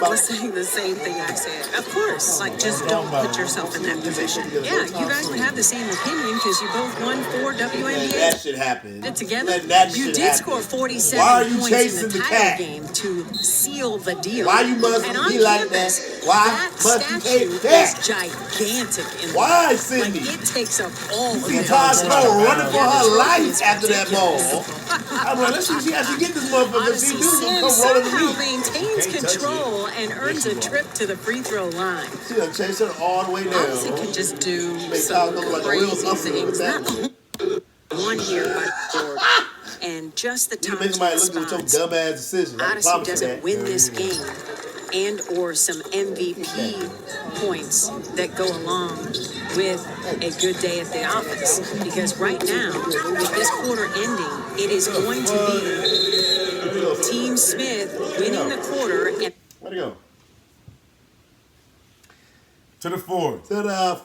was saying the same thing I said. Of course. Like, just don't put yourself in that position. Yeah, you guys would have the same opinion because you both won 4 Let WNBA that shit happen. together. Let that You shit did happen. score Why 47 are you points chasing in the the title cat? game to seal the deal. Why you must and on be like campus, that? Why that must you statue hate that? is gigantic. In Why, like, Cindy? it takes up all of See the Todd outside. Cole running for Yeah, the her trophy life is after that ridiculous. ball. I'm like, let's see how she get this motherfucker. Odyssey She do Sims come rolling to somehow me. maintains Can't touch control and earns a trip to the free throw line. She done chased her all the way Odyssey down. can just do Make some Todd look like a real crazy hustler things. with that Not One here by the board. And just the You time make to somebody look at your response. dumb ass decision. I Odyssey promise you doesn't that. win this game and or some MVP points that go along with a good day at the office. Because right now, with this quarter ending, it is going to be Team Smith winning the quarter and Where'd it go? To the fourth. To the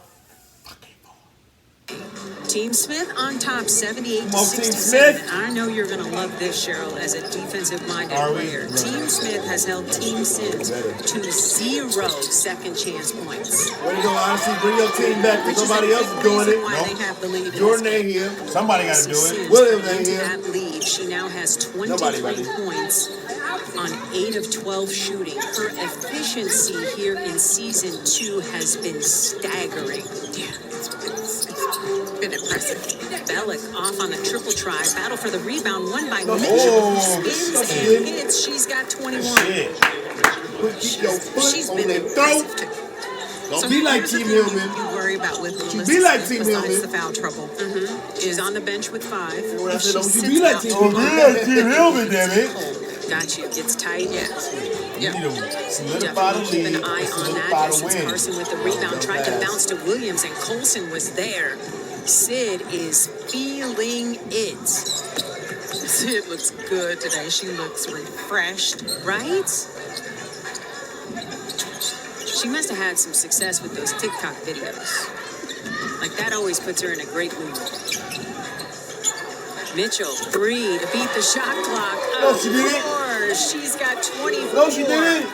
Team Smith on top, 78 to Come on, Team 67. Smith. I know you're going to love this, Cheryl, as a defensive-minded Are we? player. Team Smith has held Team Sims to 0 second chance points. Where you go, Odyssey? Bring your team back which because is a somebody else big is doing reason it. why they have the lead. in Jordan this ain't game. here. Somebody got to do it. Sims Williams coming ain't into here. that lead. She now has Nobody, 23 buddy. points on 8 of 12 shooting. Her efficiency here in season 2 has been staggering. It's been impressive. Bellick off on the triple try. Battle for the rebound, won by Oh, Mitchell. Spins shit. and hits. She's got 21. Shit. Keep your foot She's on been their impressive throat. too. Don't So be like here's the Team thing Hillman. You worry about with Melissa be like Smith Team besides Hillman. the foul trouble. She's on the bench with 5. When I If said, she don't you sits be like out Team too long, Hillman. Team Hillman, damn it. Got you. Gets tight. Yeah. You need to solidify the Definitely keep lead an eye and on solidify that. the Since win. Carson with the rebound tried to bounce to Williams, and Colson was there. Sid is feeling it. Sid looks good today. She looks refreshed. Right? She must have had some success with those TikTok videos. Like, that always puts her in a great mood. Mitchell, 3 to beat the shot clock. No, she didn't. Of course, she's got 24. No, she didn't.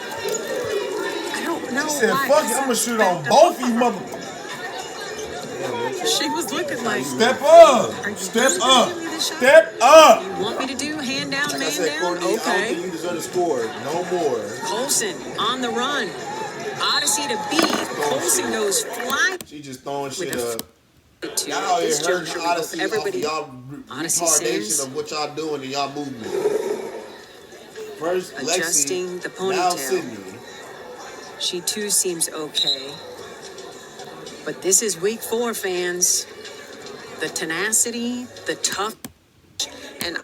I don't know She said, why. fuck it, I'm going to shoot on both of you motherfuckers. She was looking like, Step up. Are you Step really up. giving me the shot? Step up. You want me to do hand down, Like I man said, down? Courtney, I don't Okay. think you deserve to score. No more. Colson on the run. Odyssey to beat. Colson goes flying. She just throwing shit With a up. to Y'all out here this hurting juncture. Odyssey off of Everybody y'all Odyssey retardation Sims. of what y'all doing and y'all movement. First, Adjusting Lexi, the now ponytail. Sydney. She too seems okay. But this is week 4, fans. The tenacity, the tough, And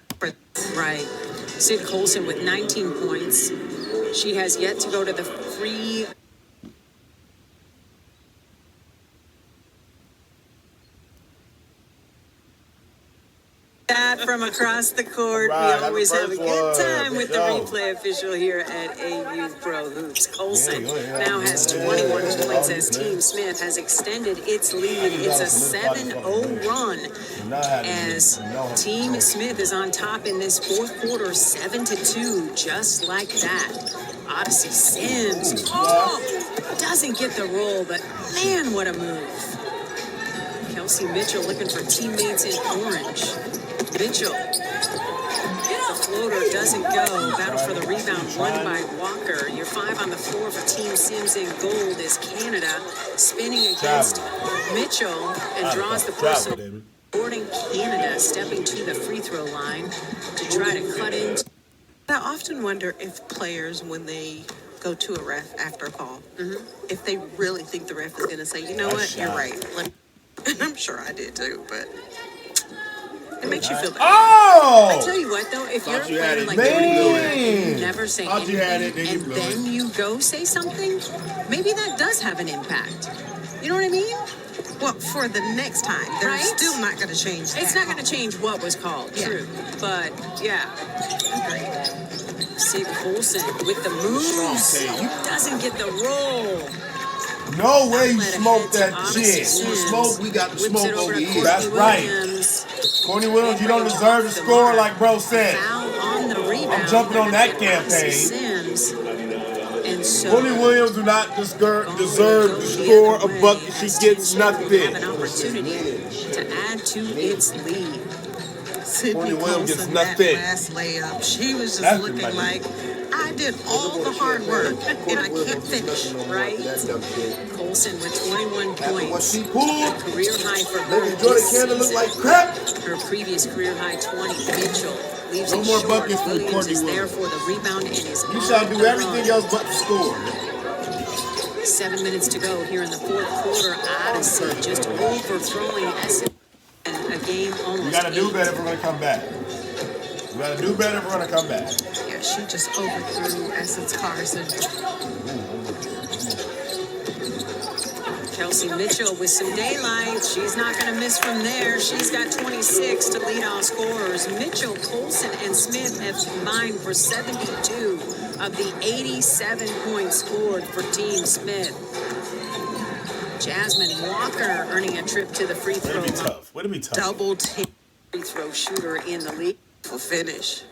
right. Sid Colson with 19 points. She has yet to go to the free. That from across the court. Right, We always have a good time with the Yo. replay official here at AU Pro Hoops. Colson Yeah. now has 21 points as Team Smith has extended its lead. It's a 7-0 run as Team Smith is on top in this fourth quarter, 7-2, just like that. Odyssey Sims, doesn't get the roll, but man, what a move. Kelsey Mitchell looking for teammates in orange. Mitchell, the floater doesn't go. Battle for the rebound won by Walker. Your 5 on the floor for Team Sims in gold is Canada, spinning against Mitchell and draws the personal. Boarding Canada stepping to the free throw line to try to cut in. I often wonder if players, when they go to a ref after a call, if they really think the ref is going to say, you know what, you're right. I'm sure I did too, but it makes you feel better. I tell you what, though, if you're a you had player it. like Man. and you never say Thought you had it, anything, then you and blew then it. you go say something, maybe that does have an impact. You know what I mean? Well, for the next time, they're Right? still not going to change that. It's not going to change what was called, Yeah. true. But, yeah. Agreed. Sid Colson with the moves. Doesn't get the roll. No way you Let it smoked head to that Odyssey shit. Sims. Smoke, we got the Whips smoke it over over to here. That's Courtney right. Williams. Courtney Williams, you don't deserve to score like bro said. Foul on the rebound. I'm jumping on that Odyssey campaign. Sims. And so Courtney Williams do not deserve to score a bucket. She gets have nothing. an opportunity to add to its lead. Sydney Courtney Williams gets Colson, nothing. that last layup, she was just That's looking been like, I did all the hard work and I can't finish. Right? Colson with 21 What points. she pulled, Career high for her making Jordan this Cannon look season. like crap. Her previous career high 20. Mitchell leaves No it more short. buckets for Williams Courtney is there Williams. for the rebound and is You on shall do the everything run. else but score. 7 minutes to go here in the fourth quarter. Odyssey just overthrowing Essendon. And a game almost. We gotta do 8. better if we're gonna come back. We gotta do better if we're gonna come back. Yeah, she just overthrew Essence Carson. Kelsey Mitchell with some daylight. She's not going to miss from there. She's got 26 to lead all scorers. Mitchell, Colson, and Smith have combined for 72 of the 87 points scored for Team Smith. Jasmine Walker earning a trip to the free throw Way to be line. tough. Way to be tough. Double team Free throw shooter in the league. for finish.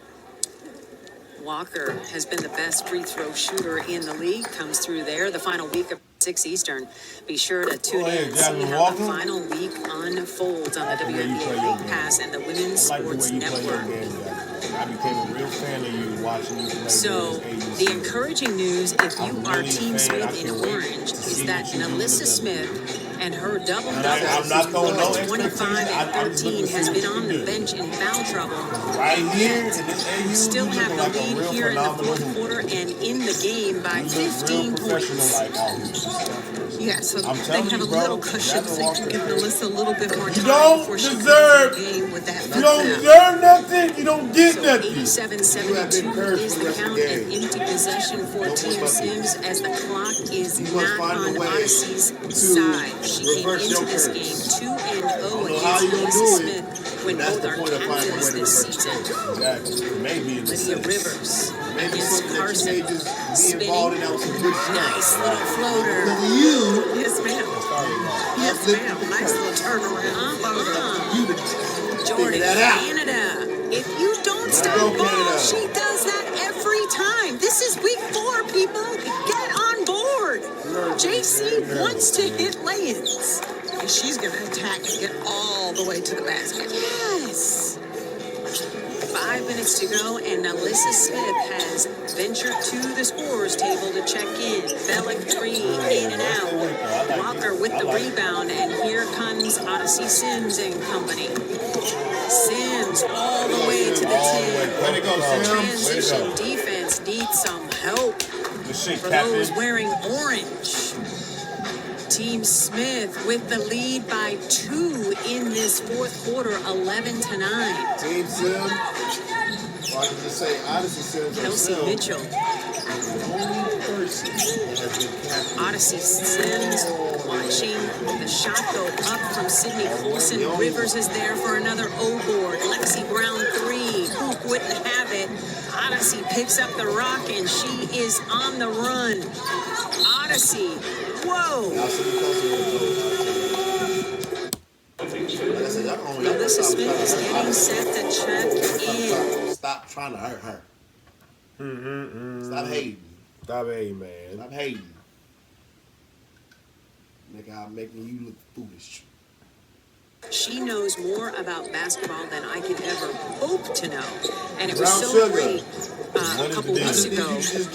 Walker has been the best free throw shooter in the league. Comes through there the final week of 6 Eastern. Be sure to tune Go ahead, in and see Jasmine how Walker. the final week unfolds on the way you play WNBA your League game. Pass and the Women's I like the Sports way you play your Network. game, Jack. I became a real fan of you watching you play. So, against the AUC. encouraging news, if you I'm are really a Team fan. I Smith in can't wait orange, to is see that what you do Nalissa with them. Smith and her double And double I'm not throwing no 25 and expectations. I'm just 13 looking to has see been what on you the do. bench in foul trouble. Right here in this AU, Still you have looking the like a lead real here in the phenomenal fourth quarter hooper. and in the game by You look real 15 professional points. like out here. Yeah, so I'm they telling have you, a bro, little cushion Jasmine so you can Walker- give Melissa a little bit more time don't before she deserve- comes in the game with that You don't bucket. deserve nothing. You don't get So nothing. 87-72 is the count and empty possession for Team Sims as the clock is You must not find a on way Odyssey's side. She came reverse into your this curse. game 2-0 know how against you gonna Lisa do it, Smith when That's both the are point of finding a way captains to this reverse season. Exactly. Maybe in the Lydia six. Rivers Maybe against something that you Carson. may just be Spinning. involved in that was some good shit. Nice little floater. You, Yes, ma'am. Yes, ma'am. Nice little turnaround. Jordan, that out. Canada. If you don't go, stop ball, Canada. she does that every time. This is week 4, people. Get on board. JC wants to hit lay-ins. And she's going to attack and get all the way to the basket. Yes. 5 minutes to go, and Nalissa Smith has ventured to the scorers table to check in. Bellick 3, in and out. Walker with the rebound, and here comes Odyssey Sims and company. Sims all the way to the 10. Way to go, Sims. Transition defense needs some help. Good shit, For Captain. those wearing orange, Team Smith with the lead by 2 in this fourth quarter, 11-9. Team Sim, or I can just say Odyssey Sims Kelsey herself, Mitchell, the only person that has been captain. Odyssey Sims watching the shot go up from Sydney Colson. Rivers is there for another O-board. Lexi Brown 3. Hoop wouldn't have it. Odyssey picks up the rock and she is on the run. Odyssey. Whoa. Y'all see me Melissa Smith is getting set to check in. Stop trying to hurt her. Stop hating. Stop hating, man. Stop hating. I'm making you look foolish. She knows more about basketball than I could ever hope to know. And it was Brown so sugar. great a couple weeks ago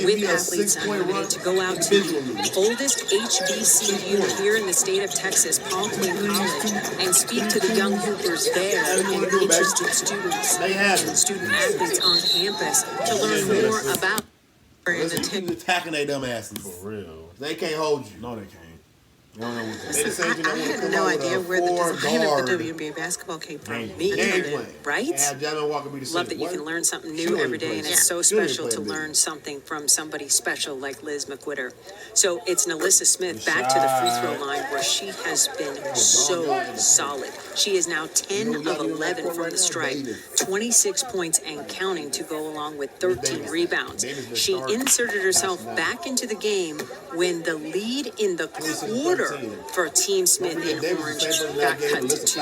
with Athletes Unlimited to go out to the oldest HBCU here in the state of Texas, Twiin College, and speak to the young hoopers there and interested students and student athletes on campus to learn more about Listen, keep attacking they dumb asses. For real. They can't hold you. No, they can't. They don't know what to Listen, I had no idea where the design of the WNBA basketball came from. me either, And right? have Jalen Walker be the Love that you center. can learn something She new only every day, and plays- it's so she only special to plays learn big. something from somebody special like Liz McQuitter. So it's Nalissa Smith back to the free throw line where she has been so solid. She is now 10 of 11 from the stripe, 26 points and counting to go along with 13 rebounds. She inserted herself back into the game when the lead in the quarter for Team Smith in Orange got cut to 2.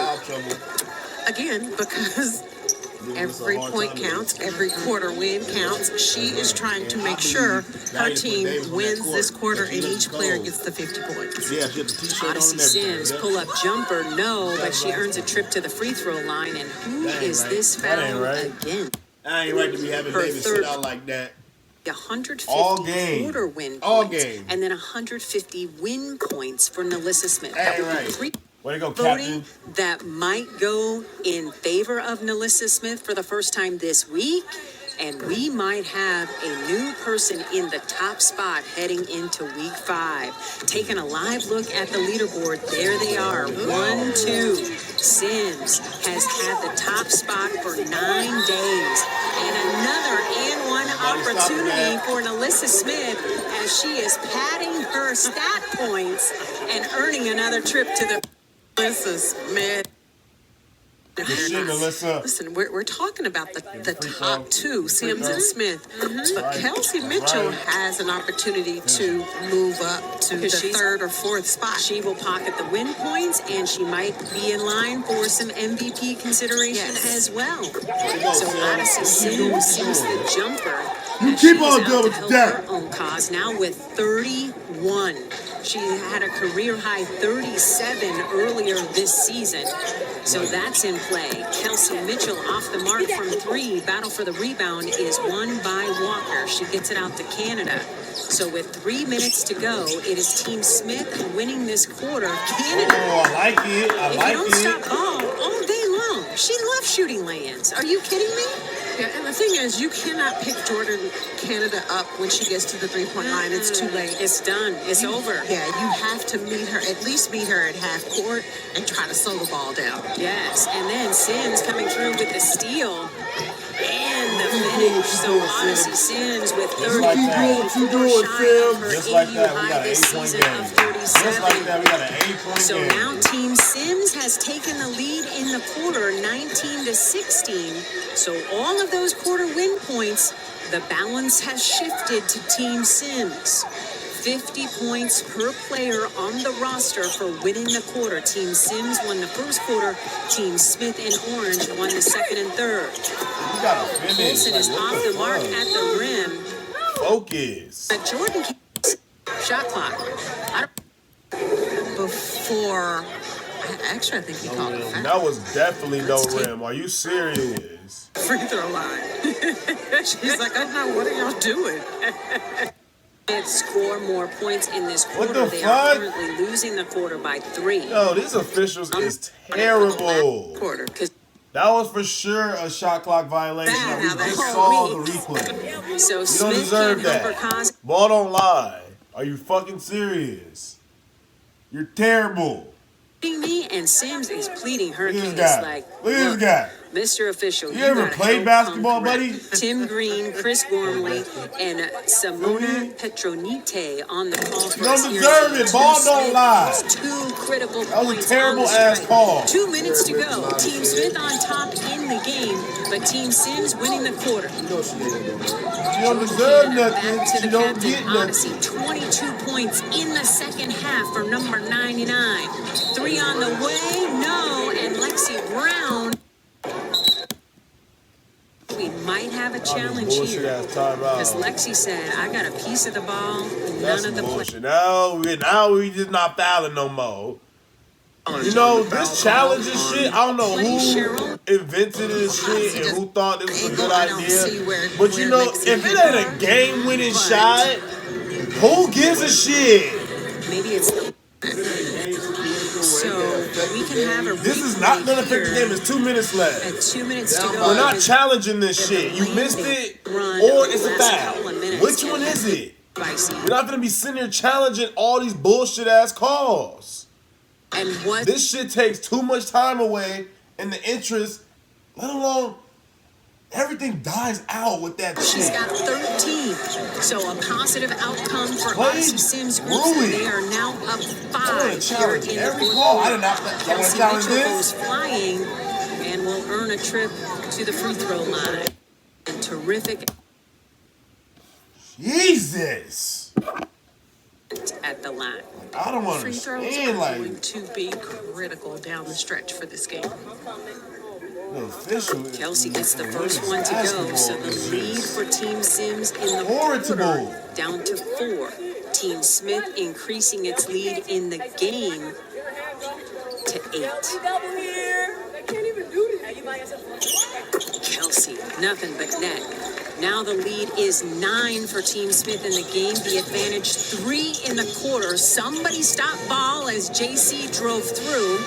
Again, because every point counts, every quarter win counts. She is trying to make sure her team wins this quarter and each player gets the 50 points. Yeah, she had the t-shirt on Odyssey and Sims, everything. pull-up jumper, no, but she earns a trip to the free throw line. And who That ain't is right. this That ain't foul right. again? I ain't right to be having Her Davis third- sit out like that. 150 All game. quarter win All points, game. and then 150 win points for Nalissa Smith. That That ain't would be right. 3 Way to go, voting Captain. that might go in favor of Nalissa Smith for the first time this week. And we might have a new person in the top spot heading into week 5. Taking a live look at the leaderboard, there they are, 1, 2. Sims has had the top spot for 9 days. And another and one opportunity for Nalissa Smith as she is padding her stat points and earning another trip to the Melissa Smith. Good shit, Melissa. Listen, we're talking about the top two, Sims and Smith. But Right. Kelsey That's Mitchell right. has an opportunity to move up to the Because she's- third or fourth spot. She will pocket the win points, and she might be in line for some MVP consideration Yes. as well. go, So Sim. Odyssey Sims sees the jumper. You as keep she is on out doing to what help you her got. own cause now with 31. She had a career high 37 earlier this season. So that's in play. Kelsey Mitchell off the mark from 3. Battle for the rebound is won by Walker. She gets it out to Canada. So with 3 minutes to go, it is Team Smith winning this quarter. Canada, Oh, I like it. I if like you don't it. stop ball all day long, she loves shooting lay-ins. Are you kidding me? Yeah, and the thing is, you cannot pick Jordan Canada up when she gets to the three-point line. It's too late. It's done. It's over. Yeah, you have to meet her, at least meet her at half court and try to slow the ball down. Yes, and then Sims coming through with the steal and the finish. So Odyssey Sims with Just like that. 33 shy of her Just like AU that, we high got an this 8-point season game. of Just like 37. that, we got an 8-point So game. now Team Sims has taken the lead in the quarter, 19-16. So all of those quarter win points, the balance has shifted to Team Sims. 50 points per player on the roster for winning the quarter. Team Sims won the first quarter. Team Smith and Orange won the second and third. You gotta finish. Colson is Like, what off the mark fuck? at the rim. Focus. Jordan shot clock. I don't Before, actually, I think he called it foul. That was definitely no Let's take- rim. Are you serious? Free throw line. She's like, I know, what are y'all doing? score more points in this What quarter. the They are fuck? currently losing the quarter by 3. Yo, these officials is terrible. Quarter. Because That was for sure a shot clock violation. Bad We how just that saw whole the replay. So You don't Smith deserve can't help that. her cause. Ball don't lie. Are you fucking serious? You're terrible. Me and Sims is pleading her Look at case this guy. like, Look at this guy. Mr. Official, You ever gotta played help basketball, come correct. buddy? Tim Green, Chris Gormley, and Simona Petronite on the call for You don't us here. deserve it. Ball don't lie. Two critical That was a points terrible on the ass strike. call. 2 minutes to go. Team Smith on top in the game, but Team Sims winning the quarter. She don't deserve nothing. Back to She the don't captain, get nothing. Odyssey. 22 points in the second half for number 99. 3 on the way, no, and Lexi Brown. We might have a challenge Bullshit here. ass timeout. Because Lexi said, I got a piece of the ball, That's none of the play. bullshit. Now we just not fouling no more. You know, this challenge and shit, I don't know who invented this shit and who thought this was a good idea. But you know, if it ain't a game-winning shot, who gives a shit? Maybe it's the... So we can have a This is not gonna affect the game. It's 2 minutes left. At 2 minutes to go. We're not challenging this shit. You missed it, or it's a foul. Which one is it? We're not gonna be sitting here challenging all these bullshit ass calls. And what? This shit takes too much time away in the interest, let alone everything dies out with that She's shit. got 13. So a positive outcome for Play Odyssey Sims groups. Ruin. They are now up I want 5 to here challenge in the every fourth call. I quarter. did not want to Kelsey challenge Mitchell goes this. flying and will earn a trip to the free throw line. And terrific Jesus. at the line. I don't Free throws understand, are like, going to be critical down the stretch for this game. the official. Kelsey gets the first one to go, so the lead for Team Sims in the Horrible. quarter down to 4. Team Smith increasing its lead in the game to 8. Kelsey, nothing but net. Now the lead is 9 for Team Smith in the game. The advantage 3 in the quarter. Somebody stop ball as JC drove through.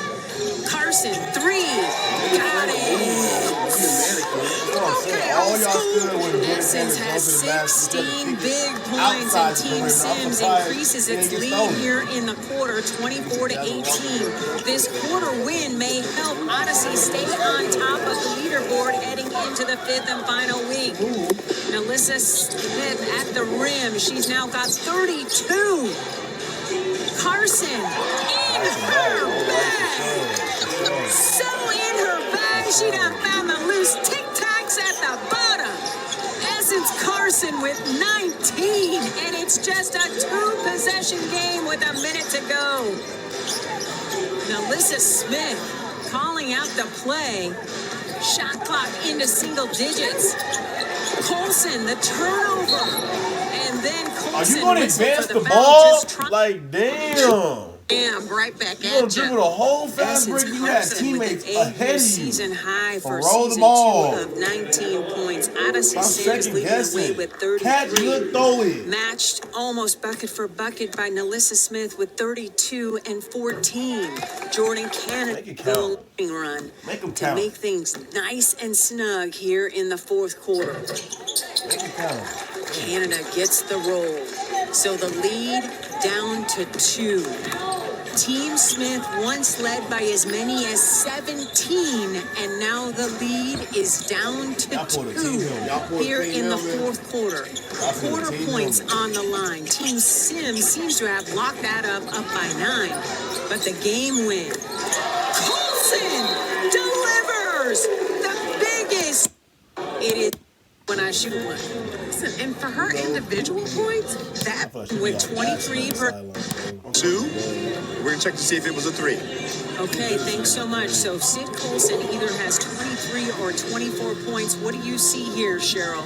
Carson, 3. Got it. All y'all stood with a good Sims has to the basket. 16 big points, and Team Sims increases its lead here in the quarter, 24 to 18. This quarter win may help Odyssey stay on top of the leaderboard heading into the 5th and final week. Melissa Smith at the rim. She's now got 32. Carson in her bag. So in her bag, she done found the loose Tic Tacs at the bottom. Essence Carson with 19, and it's just a 2-possession game with a minute to go. Melissa Smith calling out the play. Shot clock into single digits. Colson, the turnover. And then Colson. Are you going to whistled advance for the foul, ball? just trying- Like, damn. Damn, right back You gonna at dribble you. the whole fast Essence break? You had Carson teammates with an ahead of you. season high for Roll the season ball. 2 of 19 points. Odyssey I'm Sims second leading the way guessing. with Catch, 33. look, throw it. Matched almost bucket for bucket by Melissa Smith with 32 and 14. Jordan Canada Make it count. run Make 'em to count. make things nice and snug here in the fourth quarter. Make it count. Canada gets the roll. So the lead down to 2. Team Smith once led by as many as 17, and now the lead is down to Y'all pulled a 2 team hill. Y'all pulled a here team in the hill, man. fourth quarter. pulled a Quarter team points hill. on the line. Team Sims seems to have locked that up by 9, but the game win. Colson delivers the biggest. It is when I shoot one. Listen, and for her individual points, that With 23 per. 2. We're going to check to see if it was a 3. Okay, thanks so much. So Sid Colson either has 23 or 24 points. What do you see here, Cheryl?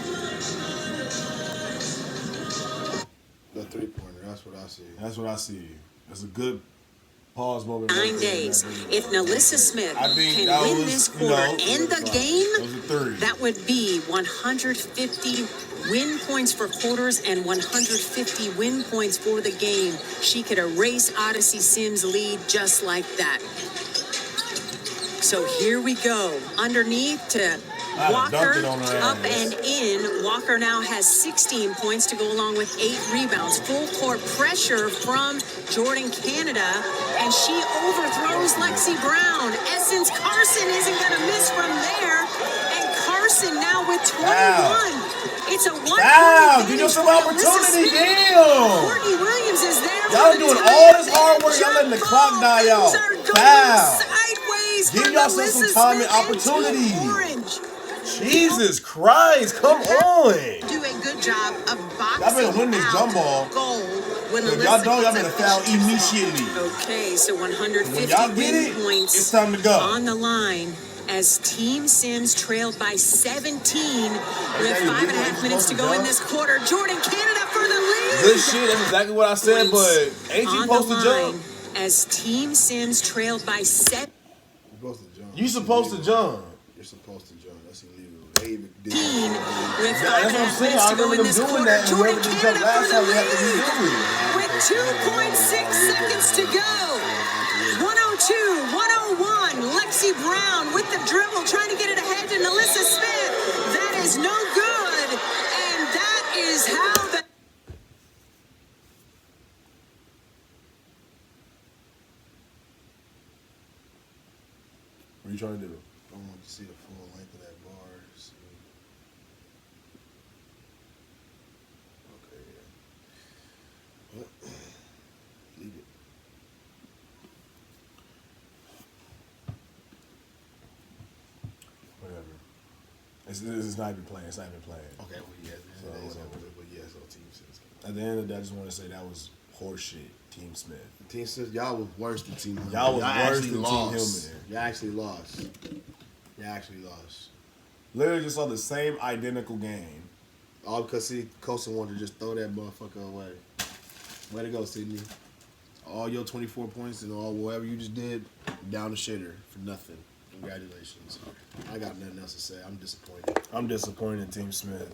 The 3-pointer, that's what I see. That's what I see. That's a good pause moment. 9 days. If Melissa Smith I think can that win was, this you quarter know, and the that game, was a 3. that would be 150 win points for quarters and 150 win points for the game. She could erase Odyssey Sims' lead just like that. So here we go. Underneath to Walker, up and in. Walker now has 16 points to go along with 8 rebounds. Full court pressure from Jordan Canada, and she overthrows Lexi Brown. Essence Carson isn't going to miss from there, and Carson now with 21. Wow. It's a 1-point Wow, give you some opportunity, damn. Courtney Williams is there. Y'all doing all this hard work, y'all letting the clock die out. Wow. Give y'all some time and opportunity. Jesus Christ, come on. Do a good job of boxing. Y'all better win this jump ball. Goal when If y'all don't, y'all better foul immediately. Okay, so 150 When y'all get it, points it's time to go. on the line as Team Sims trailed by 17 with 5.5 minutes to go in this quarter. Jordan Canada for the lead. Good shit, that's exactly what I said, but ain't you supposed to jump? As Team Sims trailed by 7. You supposed to jump. You're supposed to jump. That's illegal. They even did With That's what I'm saying. I remember them doing that, and whoever did jump last time, they have to redo it. With 2.6 seconds to go. 102, 101. Lexi Brown with the dribble, trying to get it ahead to Nalissa Smith. That is no good. And that is how the... What are you trying to do? I want to see the full length of that bar. Okay, yeah. Leave it. Whatever. It's not even playing. It's not even playing. Okay, well, yeah. So Team Sims. At the end of the day, I just want to say that was horseshit, Team Smith. Team Sims, y'all was worse than Team Hillman. Y'all was worse than Team lost. Hillman. Y'all actually lost. Y'all actually lost. Literally just saw the same identical game. All because, see, Coastal wanted to just throw that motherfucker away. Way to go, Sydney. All your 24 points and all whatever you just did, down the shitter for nothing. Congratulations. I got nothing else to say. I'm disappointed. I'm disappointed in Team Smith.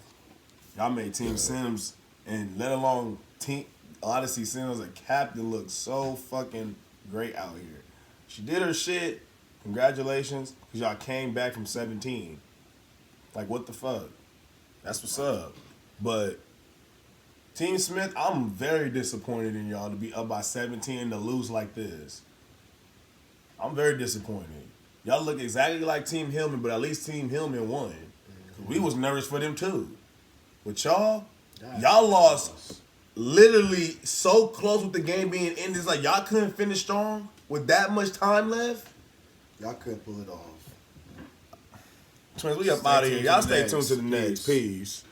Y'all made Team Sims, and let alone Team Odyssey Sims, a captain, look so fucking great out here. She did her shit. Congratulations, because y'all came back from 17. Like, what the fuck? That's what's up. But Team Smith, I'm very disappointed in y'all to be up by 17 and to lose like this. I'm very disappointed. Y'all look exactly like Team Hillman, but at least Team Hillman won. We was nervous for them too. But y'all lost literally so close with the game being ended. It's like y'all couldn't finish strong with that much time left. Y'all couldn't pull it off. Twins, we up out of here. Y'all stay tuned to the next. Peace.